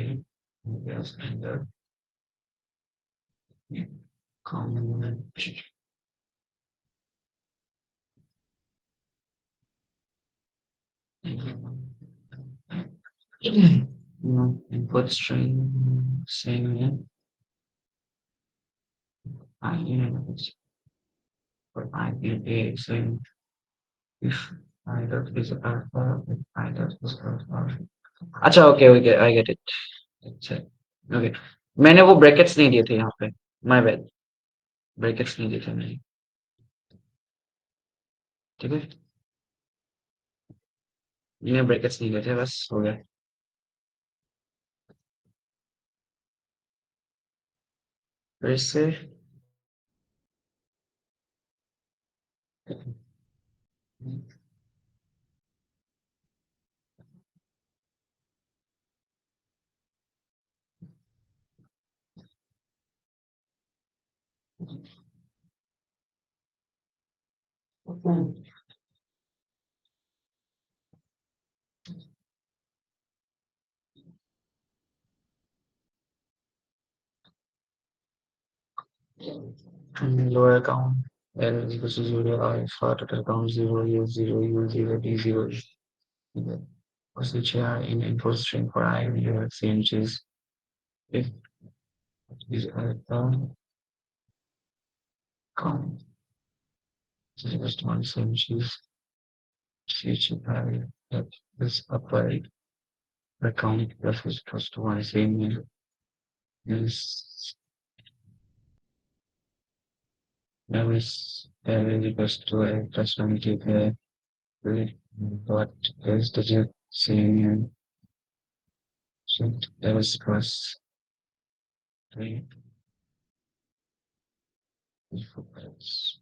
Yes, and the comment. No, input string, same here. I in for I in A, same. If I dot is alpha, if I dot is alpha. अच्छा, okay okay, I get it. अच्छा, ओके, मैंने वो ब्रैकेट्स नहीं दिए थे यहाँ पे, माय बैड, ब्रैकेट्स नहीं दिए थे मैंने। ठीक है, मैंने ब्रैकेट्स नहीं दिए थे, बस हो गया। फिर से lower count, L is equals to 0, I for total count 0, U 0, U 0, D 0, which are in input string for I, we have same choose. If these are the count, just one same choose, which I have this applied, the count plus is equals to one same is that is equals to a plus one give a what is the same, so that is plus 3 equals.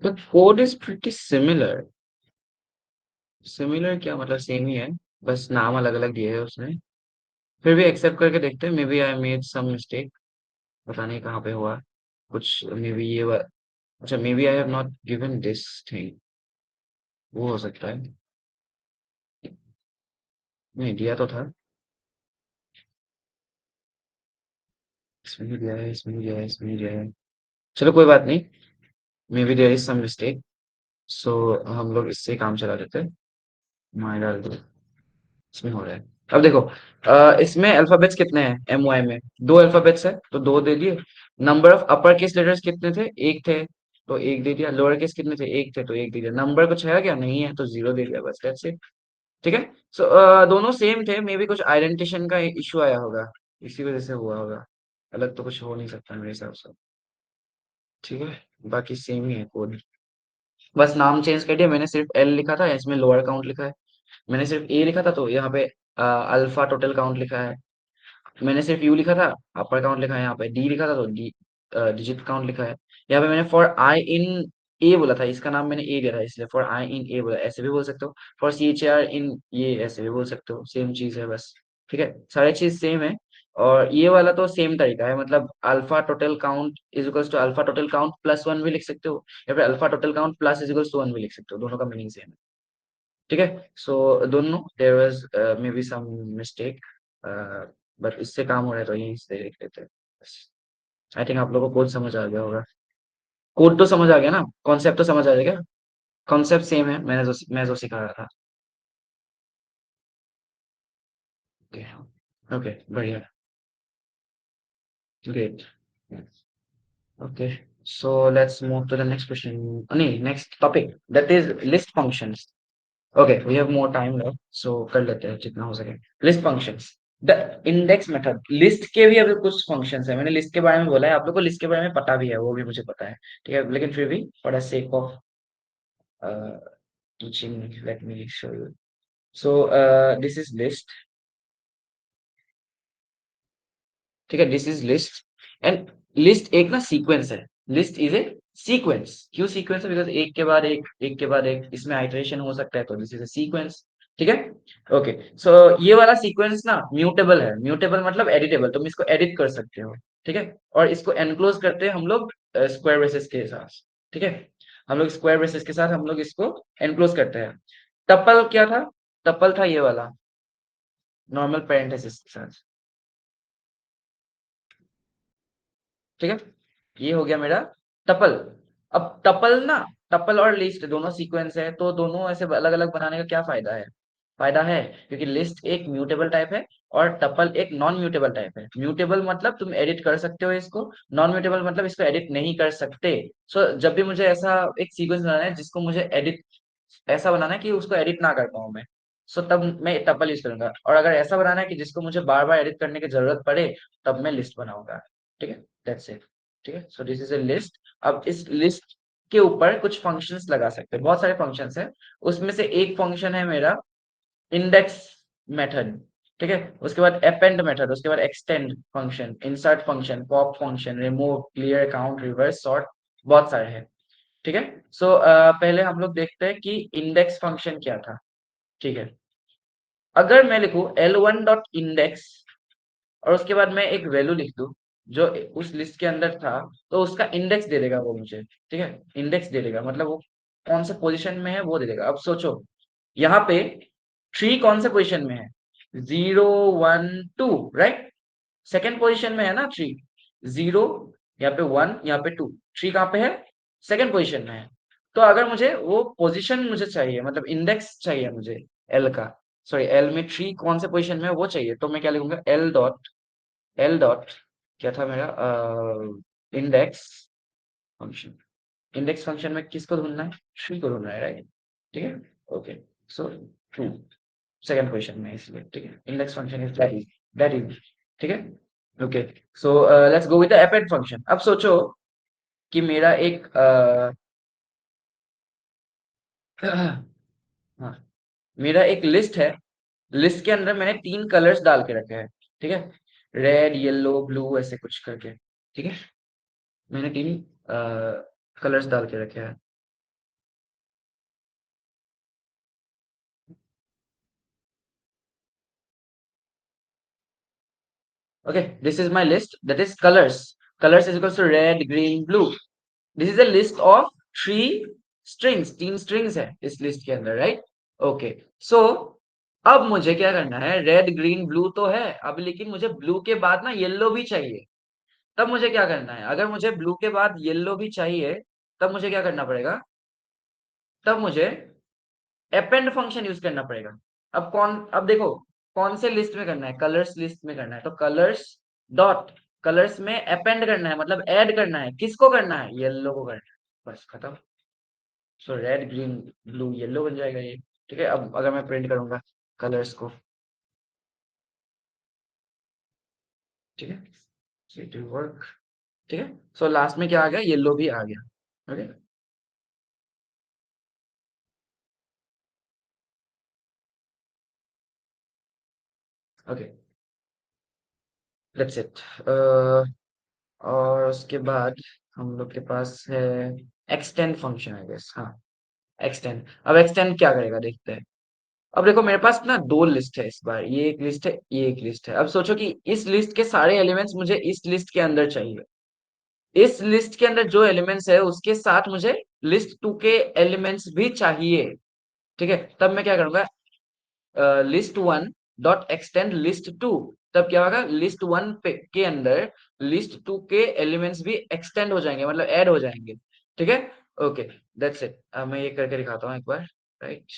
The code is pretty similar. Similar क्या मतलब, सेम ही है, बस नाम अलग अलग दिए है उसने। फिर भी एक्सेप्ट करके देखते हैं, maybe I made some mistake, पता नहीं कहाँ पे हुआ कुछ, मे बी अच्छा, maybe I have not given this thing, वो हो सकता है। नहीं दिया तो था, इसमें भी दिया है, इसमें भी दिया है, इसमें भी दिया है। चलो कोई बात नहीं, maybe there is some mistake, so हम लोग इससे काम चला देते हैं। मैं डाल दो, इसमें हो रहा है। अब देखो, इसमें अल्फाबेट्स कितने हैं एम वाई में? दो अल्फाबेट्स है तो दो दे दिए। Number of upper case letters कितने थे? एक थे, तो एक दे दिया। लोअर केस कितने थे? एक थे, तो एक दे दिया। नंबर कुछ है क्या? नहीं है, तो जीरो दे दिया, बस दैट्स इट। ठीक है। सो दोनों सेम थे, मे बी कुछ आइडेंटिफिकेशन का इशू आया होगा, इसी वजह से हुआ होगा। अलग तो कुछ हो नहीं सकता मेरे हिसाब से। ठीक है, बाकी सेम ही है कोड। बस नाम चेंज कर दिया मैंने, सिर्फ एल लिखा था, इसमें लोअर काउंट लिखा है। मैंने सिर्फ ए लिखा था तो यहाँ पे अल्फा टोटल काउंट लिखा है। मैंने सिर्फ यू लिखा था, अपर काउंट लिखा है। यहाँ पे डी लिखा था तो डी डिजिट काउंट लिखा है। यहाँ पे मैंने फॉर आई इन ए बोला था, इसका नाम मैंने ए दिया था, इसलिए फॉर आई इन ए बोला। ऐसे भी बोल सकते हो, for C H R in ये, ऐसे भी बोल सकते हो, सेम चीज है बस। ठीक है, सारी चीज सेम है। और ये वाला तो सेम तरीका है, मतलब alpha total count is equals to alpha total count plus one भी लिख सकते हो, या फिर alpha total count plus is equals to one भी लिख सकते हो, दोनों का मीनिंग सेम है। ठीक है। सो दोनों there was maybe some mistake, but इससे काम हो रहा है तो यहीं से देख लेते हैं। आई थिंक आप लोगों को कोड समझ आ गया होगा। कोड तो समझ आ गया ना, कॉन्सेप्ट तो समझ आ जाएगा। कॉन्सेप्ट सेम है, मैं जो सिखा रहा था। ओके, ओके, बढ़िया, great. Okay, so let's move to the next question, नहीं next topic, that is list functions. Okay, we have more time left, so कर लेते हैं जितना हो सके। List functions, the index method. List के भी अभी कुछ फंक्शंस है, मैंने लिस्ट के बारे में बोला है, आप लोग को लिस्ट के बारे में पता भी है, वो भी मुझे पता है। ठीक है, लेकिन फिर भी for the sake of teaching, let me show you. So this is list. ठीक है, this is list. And list एक ना सीक्वेंस है। List is a sequence. क्यों सीक्वेंस है? बिकॉज एक के बाद एक के बाद एक, इसमें आइटरेशन हो सकता है, तो दिस इज ए सीक्वेंस। ठीक है। ओके, सो ये वाला सीक्वेंस ना म्यूटेबल है। म्यूटेबल मतलब एडिटेबल, तुम इसको एडिट कर सकते हो। ठीक है। और इसको एनक्लोज करते हैं हम लोग स्क्वायर ब्रेसेस के साथ। ठीक है, हम लोग स्क्वायर ब्रेसेस के साथ हम लोग इसको एनक्लोज करते हैं। टपल क्या था? टपल था ये वाला, नॉर्मल पेरेंथेसिस के साथ। ठीक है, ये हो गया मेरा टपल। अब टपल ना, टपल और लिस्ट दोनों सीक्वेंस है, तो दोनों ऐसे अलग अलग बनाने का क्या फायदा है? फायदा है, क्योंकि लिस्ट एक म्यूटेबल टाइप है और टपल एक नॉन म्यूटेबल टाइप है। म्यूटेबल मतलब तुम एडिट कर सकते हो इसको, नॉन म्यूटेबल मतलब इसको एडिट नहीं कर सकते। सो जब भी मुझे ऐसा एक सीक्वेंस बनाना है जिसको मुझे एडिट, ऐसा बनाना है कि उसको एडिट ना कर पाऊं मैं, सो तब मैं टपल यूज करूंगा। और अगर ऐसा बनाना है कि जिसको मुझे बार बार एडिट करने की जरूरत पड़े, तब मैं लिस्ट बनाऊंगा। ठीक है, दैट्स इट। ठीक है, सो दिस इज ए लिस्ट। अब इस लिस्ट के ऊपर कुछ फंक्शंस लगा सकते हैं, बहुत सारे फंक्शंस हैं। उसमें से एक फंक्शन है मेरा इंडेक्स मेथड। ठीक है, उसके बाद अपेंड मेथड, उसके बाद extend function, insert function, pop function, remove, clear, count, reverse, sort, बहुत सारे हैं। ठीक है। सो पहले हम लोग देखते हैं कि इंडेक्स फंक्शन क्या था। ठीक है, अगर मैं लिखूं L1 डॉट इंडेक्स और उसके बाद मैं एक वैल्यू लिख दूं जो उस लिस्ट के अंदर था, तो उसका इंडेक्स दे देगा वो मुझे। ठीक है, इंडेक्स दे देगा मतलब वो कौन से पोजीशन में है वो दे देगा। अब सोचो, यहाँ पे थ्री कौन से पोजीशन में है? 0 1 2, राइट? सेकेंड पोजीशन में है ना थ्री। 0, यहाँ पे 1, यहाँ पे 2, थ्री कहाँ पे है? सेकेंड पोजीशन में है। तो अगर मुझे वो पोजीशन मुझे चाहिए, मतलब इंडेक्स चाहिए मुझे एल का, सॉरी एल में थ्री कौन से पोजीशन में है वो चाहिए, तो मैं क्या लिखूंगा? एल डॉट क्या था मेरा? Index function. इंडेक्स फंक्शन में किसको ढूंढना है? थ्री को ढूंढना है, राइट? ठीक है, okay. So to second question में, इसलिए ठीक है, index function is that is. ठीक है, okay. So let's go with the append function. अब सोचो कि मेरा एक हाँ, मेरा एक लिस्ट है। लिस्ट के अंदर मैंने तीन कलर्स डाल के रखे हैं। ठीक है, रेड, येलो, ब्लू, ऐसे कुछ करके। ठीक है, मैंने तीन कलर्स डाल के रखे हैं। Okay, this is my list, that is colours. Colours is equals to red, green, blue. This is a list of three strings, तीन स्ट्रिंग्स है इस लिस्ट के अंदर, राइट? ओके, सो अब मुझे क्या करना है? रेड, ग्रीन, ब्लू तो है अब, लेकिन मुझे ब्लू के बाद ना येलो भी चाहिए। तब मुझे क्या करना है? अगर मुझे ब्लू के बाद येलो भी चाहिए, तब मुझे क्या करना पड़ेगा? तब मुझे अपेंड फंक्शन यूज करना पड़ेगा। अब देखो कौन से लिस्ट में करना है, कलर्स लिस्ट में करना है, तो कलर्स डॉट कलर्स में अपेंड करना है, मतलब ऐड करना है, किसको करना है, येलो को करना है, बस खत्म। सो रेड ग्रीन ब्लू येलो बन जाएगा ये। ठीक है, अब अगर मैं प्रिंट करूंगा कलर्स को, ठीक है, so it will work। ठीक है, सो लास्ट में क्या आ गया, येलो भी आ गया। Okay, okay, that's it. और उसके बाद हम लोग के पास है एक्सटेंड फंक्शन, आई गेस, हाँ, एक्सटेंड। अब एक्सटेंड क्या करेगा देखते हैं। अब देखो मेरे पास ना दो लिस्ट है इस बार, ये एक लिस्ट है, ये एक लिस्ट है। अब सोचो कि इस लिस्ट के सारे एलिमेंट्स मुझे इस लिस्ट के अंदर चाहिए, इस लिस्ट के अंदर जो एलिमेंट्स है उसके साथ मुझे लिस्ट टू के एलिमेंट्स भी चाहिए। ठीक है, तब मैं क्या करूंगा, list one dot extend list two, तब क्या होगा, लिस्ट वन के अंदर लिस्ट टू के एलिमेंट्स भी एक्सटेंड हो जाएंगे, मतलब ऐड हो जाएंगे। ठीक है, ओके, दैट्स इट। अब मैं ये करके दिखाता हूँ एक बार, right.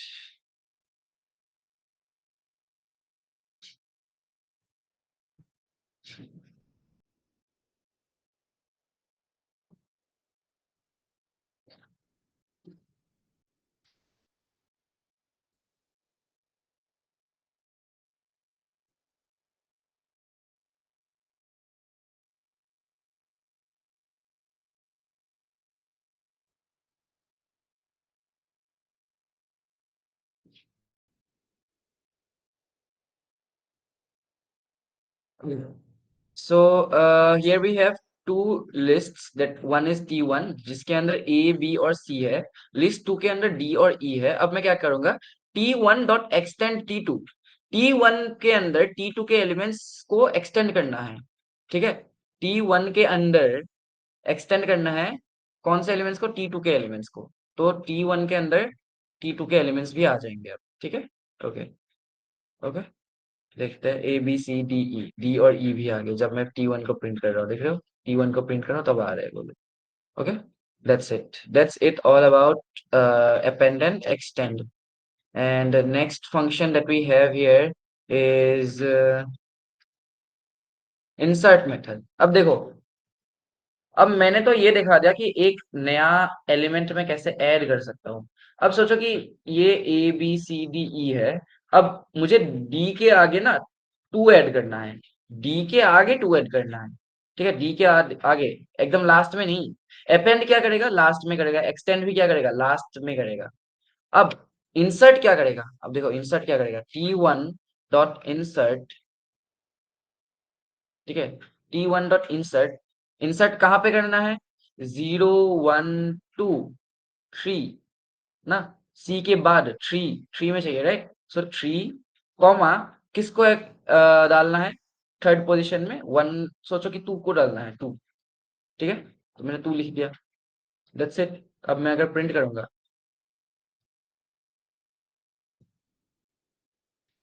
So here we have two lists, that one is T1 जिसके अंदर A, B और C है, लिस्ट टू के अंदर D और E है। अब मैं क्या करूंगा, T1 dot extend T2, T1 के अंदर T2 के एलिमेंट्स को एक्सटेंड करना है। ठीक है, T1 के अंदर एक्सटेंड करना है कौन से एलिमेंट्स को, T2 के एलिमेंट्स को, तो T1 के अंदर T2 के एलिमेंट्स भी आ जाएंगे अब। ठीक है, ओके, ओके, देखते हैं A B C D E, D और ई भी आ गए जब मैं टी वन को प्रिंट कर रहा हूँ, देख रहे हो, टी वन को प्रिंट कर रहा हूँ तब आ रहे हैं बोले। Okay, that's it all about append and extend। and the next function that we have here is insert method। अब देखो, अब मैंने तो ये दिखा दिया कि एक नया एलिमेंट में कैसे ऐड कर सकता हूँ। अब सोचो कि ये ए बी सी डी ई है, अब मुझे डी के आगे ना टू ऐड करना है, डी के आगे टू ऐड करना है। ठीक है, डी के आगे, एकदम लास्ट में नहीं। अपेंड क्या करेगा, लास्ट में करेगा, एक्सटेंड भी क्या करेगा, लास्ट में करेगा। अब इंसर्ट क्या करेगा, अब देखो इंसर्ट क्या करेगा, टी वन डॉट इंसर्ट, ठीक है, T one dot insert, insert कहाँ पे करना है, 0 1 2 3 ना, सी के बाद थ्री, थ्री में चाहिए, राइट, सो थ्री कॉमा, किसको डालना है थर्ड पोजीशन में, वन, सोचो कि टू को डालना है, टू। ठीक है, तो मैंने टू लिख दिया, दैट्स इट। अब मैं अगर प्रिंट करूंगा,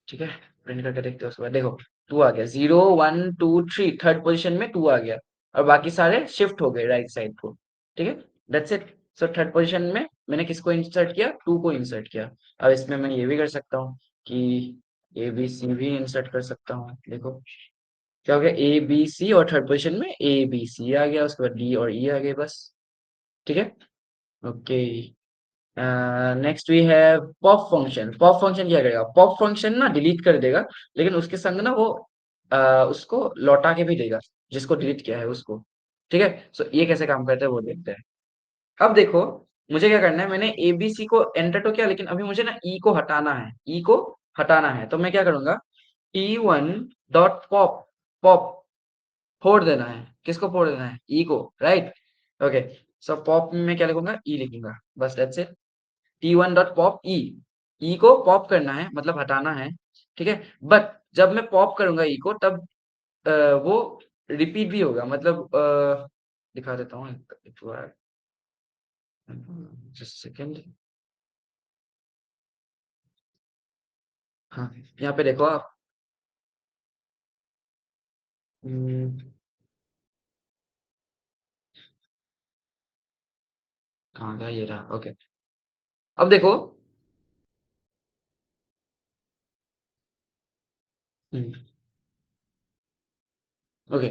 ठीक है, प्रिंट करके देखते हो, उसके बाद देखो टू आ गया, 0 1 2 3, थर्ड पोजीशन में टू आ गया, और बाकी सारे शिफ्ट हो गए राइट साइड को। ठीक है, that's it. So third position में मैंने किसको इंसर्ट किया, टू को इंसर्ट किया। अब इसमें मैं ये भी कर सकता हूँ कि ए बी सी भी इंसर्ट कर सकता हूँ, देखो क्या हो गया, ए बी सी, और थर्ड पोजीशन में ए बी सी आ गया, उसके बाद डी और ई आ गए, बस। ठीक है, okay. Next we have pop function. Pop function क्या करेगा, पॉप फंक्शन ना डिलीट कर देगा, लेकिन उसके संग ना वो उसको लौटा के भी देगा, जिसको डिलीट किया है उसको। ठीक है, सो ये कैसे काम करता है वो देखते हैं। अब देखो मुझे क्या करना है, मैंने ए बी सी को एंटर तो किया, लेकिन अभी मुझे ना ई को हटाना है, ई को हटाना है, तो मैं क्या करूंगा, T one dot pop, pop फोड़ देना है, किसको फोड़ देना है, ई को, राइट। ओके, सो पॉप में मैं क्या लिखूंगा, ई लिखूंगा, बस that's it. T one dot pop E, E को पॉप करना है, मतलब हटाना है। ठीक है, बट जब मैं पॉप करूंगा ई को, तब वो रिपीट भी होगा, मतलब दिखा देता हूँ एक बार, जस्ट सेकंड। हाँ, यहाँ पे देखो आप, हम्म, कहाँ गया, ये रहा, ओके। अब देखो, ओके,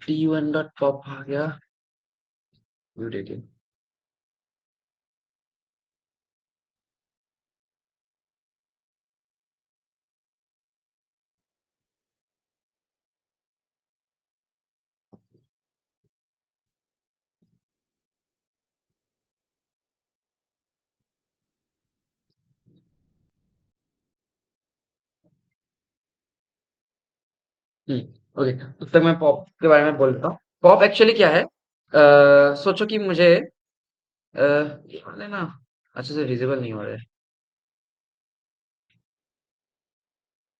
T1 डॉट पॉप आ गया, म्यूटेटिव। ओके, तब तक मैं पॉप के बारे में बोल देता हूँ। पॉप एक्चुअली क्या है, सोचो कि मुझे ये वाले ना अच्छे से विजिबल नहीं हो रहे।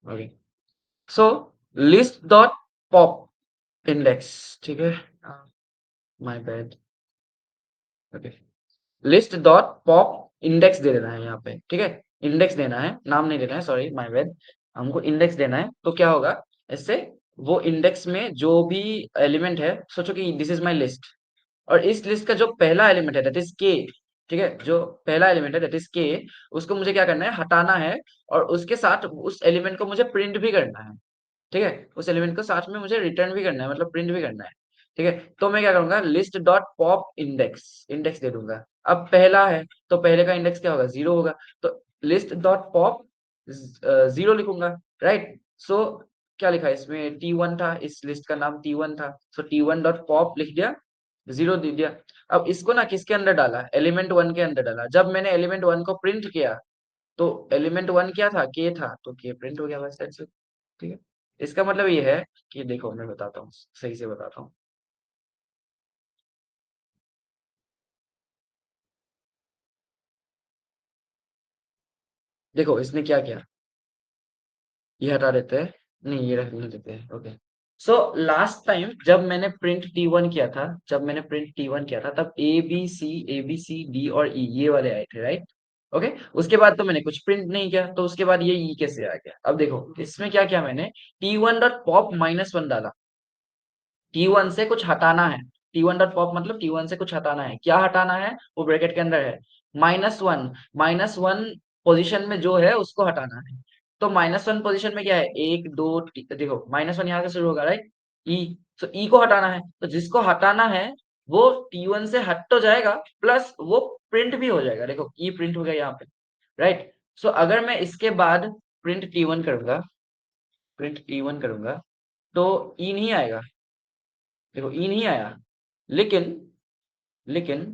Okay, so list dot pop index, ठीक है, my bad. Okay, list dot pop index दे देना है यहाँ पे, ठीक है, इंडेक्स देना है, नाम नहीं देना है, सॉरी माय बैड। हमको इंडेक्स देना है, तो क्या होगा इससे, वो इंडेक्स में जो भी एलिमेंट है, सोचो कि दिस इज माय लिस्ट, और इस लिस्ट का जो पहला एलिमेंट है दैट इज के, ठीक है, जो पहला एलिमेंट है दैट इज के, उसको मुझे क्या करना है, हटाना है, और उसके साथ उस एलिमेंट को मुझे प्रिंट भी करना है, ठीक है, उस एलिमेंट को साथ में मुझे रिटर्न भी करना है, मतलब प्रिंट भी करना है, ठीक है। तो मैं क्या करूंगा, list dot pop index, index दे दूंगा। अब पहला है, तो पहले का इंडेक्स क्या होगा, 0 होगा, तो लिस्ट डॉट पॉप 0 लिखूंगा, राइट। सो क्या लिखा है इसमें, T1 था, इस लिस्ट का नाम T1 था, सो T1 डॉट पॉप लिख दिया, 0 दे दिया। अब इसको ना किसके अंदर डाला, एलिमेंट 1 के अंदर डाला। जब मैंने एलिमेंट 1 को प्रिंट किया, तो एलिमेंट 1 क्या था, के था, तो के प्रिंट हो गया, बस that's it, ठीक है। इसका मतलब ये है कि देखो मैं बताता हूँ, सही से बताता हूँ। देखो इसने क्या किया, ये हटा देते हैं, नहीं ये रखने देते हैं, ओके। सो लास्ट टाइम जब मैंने प्रिंट T1 किया था, जब मैंने प्रिंट T1 किया था, तब A B C D और E ये वाले आए थे, राइट। ओके, उसके बाद तो मैंने कुछ प्रिंट नहीं किया, तो उसके बाद ये E कैसे आ गया। अब देखो इसमें क्या किया मैंने, T1 डॉट पॉप -1 डाला, T1 से कुछ हटाना है, T1 डॉट पॉप मतलब T1 से कुछ हटाना है, क्या हटाना है, वो ब्रैकेट के अंदर है, -1, -1 पोजीशन में जो है उसको हटाना है। तो -1 पोजीशन में क्या है, एक दो देखो -1 यहाँ से शुरू होगा, राइट, ई, तो ई को हटाना है, तो जिसको हटाना है वो T1 से हट तो जाएगा, प्लस वो प्रिंट भी हो जाएगा, देखो ई प्रिंट हो गया यहाँ पे, राइट। सो अगर मैं इसके बाद प्रिंट T1 करूंगा, प्रिंट T1 करूंगा, तो ई नहीं आएगा, देखो ई नहीं आया, लेकिन लेकिन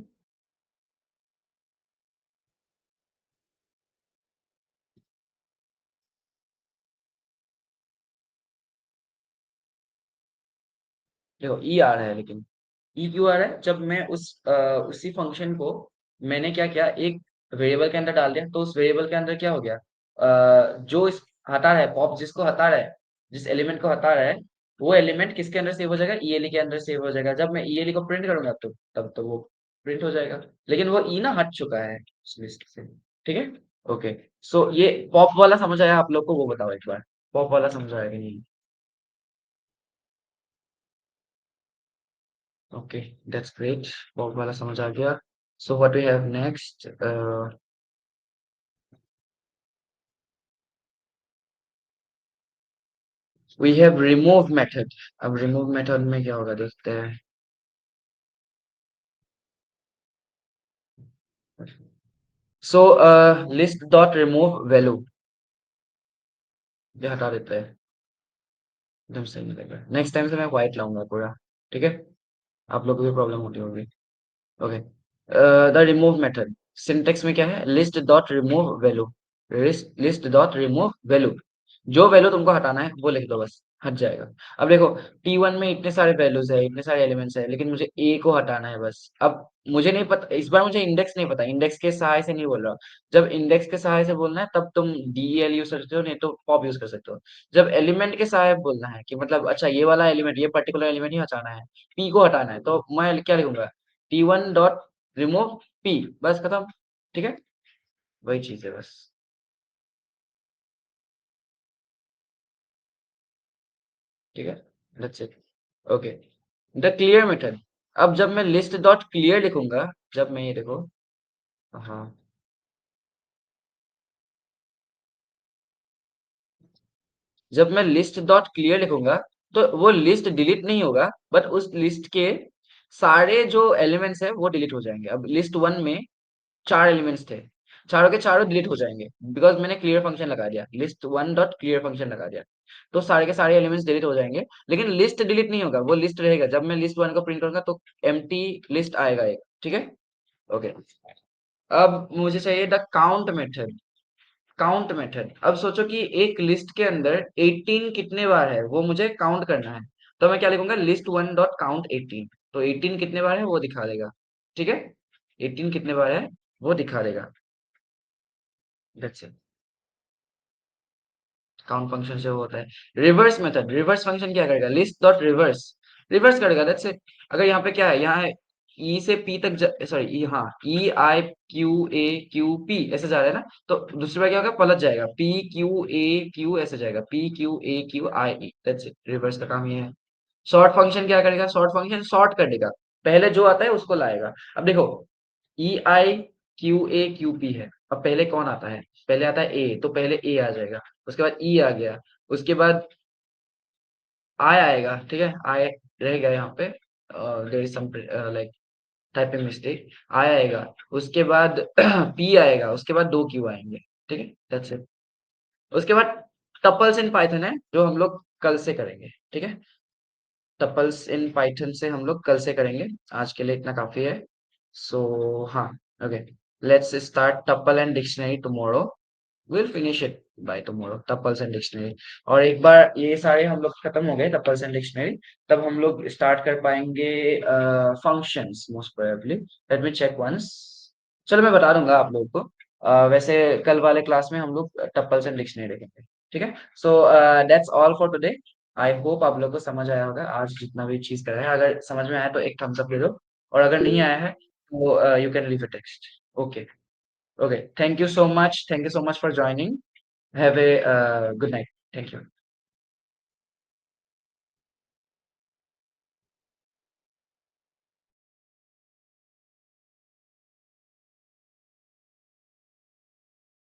देखो ई आ रहा है, लेकिन ई क्यों आ रहा है, जब मैं उसी फंक्शन को मैंने क्या किया, एक वेरिएबल के अंदर डाल दिया, तो उस वेरिएबल के अंदर क्या हो गया, जो इस हटा रहा है पॉप, जिसको हटा रहा है, जिस एलिमेंट को हटा रहा है, वो एलिमेंट किसके अंदर सेव हो जाएगा, ईएलई के अंदर सेव हो जाएगा। जब मैं ईएलई को प्रिंट करूंगा तो तब तो वो प्रिंट हो जाएगा, लेकिन वो ई ना हट चुका है उस लिस्ट से, ठीक है। ओके, सो ये पॉप वाला समझ आया आप लोग को, वो बताओ एक बार, पॉप वाला समझ आया कि नहीं। ओके, दैट्स ग्रेट, पॉप वाला समझ आ गया। So what we have next, we have remove method. अब रिमूव मेथड में क्या होगा देखते हैं। So list dot remove value, ये हटा देते हैं, एकदम सही नहीं लग रहा, नेक्स्ट टाइम से मैं व्हाइट लाऊंगा पूरा, ठीक है, आप लोग को भी प्रॉब्लम होती होगी। Okay, the remove method syntax में क्या है, list dot remove value, list dot remove value, जो वैल्यू तुमको हटाना है वो लिख दो, बस हट जाएगा। अब देखो T1 में इतने सारे वैल्यूज है, इतने सारे एलिमेंट्स है, लेकिन मुझे ए को हटाना है बस। अब मुझे नहीं पता, इस बार मुझे इंडेक्स नहीं पता, इंडेक्स के सहाय से नहीं बोल रहा हूँ। जब इंडेक्स के सहाय से बोलना है तब तुम DEL यूज कर सकते हो, नहीं तो पॉप यूज कर सकते हो। जब एलिमेंट के सहाय बोलना है कि मतलब अच्छा ये वाला एलिमेंट, ये पर्टिकुलर एलिमेंट ही हटाना है, पी को हटाना है, तो मैं क्या लिखूंगा, T1 डॉट रिमूव पी, बस खत्म, ठीक है, वही चीज है बस। ठीक है, that's it. Okay, the clear method, अब जब मैं लिस्ट डॉट क्लियर लिखूंगा, जब मैं ये देखो, हाँ, जब मैं लिस्ट डॉट क्लियर लिखूंगा तो वो लिस्ट डिलीट नहीं होगा, बट उस लिस्ट के सारे जो एलिमेंट्स है वो डिलीट हो जाएंगे। अब लिस्ट वन में 4 एलिमेंट्स थे, चारों के चारों डिलीट हो जाएंगे, बिकॉज मैंने क्लियर फंक्शन लगा दिया, list one dot clear function लगा दिया। तो सारे के सारे एलिमेंट्स डिलीट हो जाएंगे, लेकिन लिस्ट डिलीट नहीं होगा, वो लिस्ट रहेगा। जब मैं लिस्ट वन को प्रिंट करूंगा तो एम्प्टी लिस्ट आएगा एक, ठीक है। ओके, अब मुझे चाहिए the count method. Count method, अब सोचो कि एक लिस्ट के अंदर 18 कितने बार है वो मुझे काउंट करना है। तो मैं क्या लिखूंगा, लिस्ट वन डॉट काउंट 18। तो 18 कितने बार है वो दिखा देगा, ठीक है। 18 कितने बार है वो दिखा देगा। That's it. काउंट फंक्शन से वो होता है। रिवर्स मेथड, रिवर्स फंक्शन क्या करेगा, लिस्ट डॉट रिवर्स, रिवर्स करेगा, दैट्स इट। अगर यहाँ पे क्या है, यहाँ है ई से पी तक, सॉरी ई, हाँ, E I Q A Q P ऐसे जा रहा है ना, तो दूसरी बार क्या होगा, पलट जाएगा, पी क्यू ए क्यू ऐसे जाएगा, P Q A Q I E, that's it. Reverse का काम ये है। सॉर्ट फंक्शन क्या करेगा, सॉर्ट फंक्शन सॉर्ट कर देगा, पहले जो आता है उसको लाएगा। अब देखो, E I Q A Q P है, अब पहले कौन आता है, पहले आता है ए, तो पहले ए आ जाएगा, उसके बाद ई आ गया, उसके बाद आई आएगा, ठीक है, आई रह गया यहाँ पे, there is some like typing mistake, I आएगा, उसके बाद पी आएगा, उसके बाद दो क्यू आएंगे, ठीक है, दैट्स इट। उसके बाद टपल्स इन पाइथन है जो हम लोग कल से करेंगे, ठीक है। टपल्स इन पाइथन से हम लोग कल से करेंगे, आज के लिए इतना काफी है। सो हाँ, okay, let's start tuple and dictionary tomorrow, will finish it by tomorrow, tuples and dictionary. और एक बार ये सारे हम लोग खत्म हो गए टपल्स एंड डिक्शनरी, तब हम लोग स्टार्ट कर पाएंगे functions most probably. Let me check once, चलो मैं बता दूंगा आप लोगों को। वैसे कल वाले क्लास में हम लोग टपल्स एंड डिक्शनरी देखेंगे, ठीक है। So that's all for today. I hope आप लोग को समझ आया होगा आज जितना भी चीज करा है। अगर समझ में आया तो एक थम्स अप दे दो, और अगर नहीं आया है तो you can leave a text. Okay, okay, thank you so much, thank you so much for joining. Have a good night. Thank you.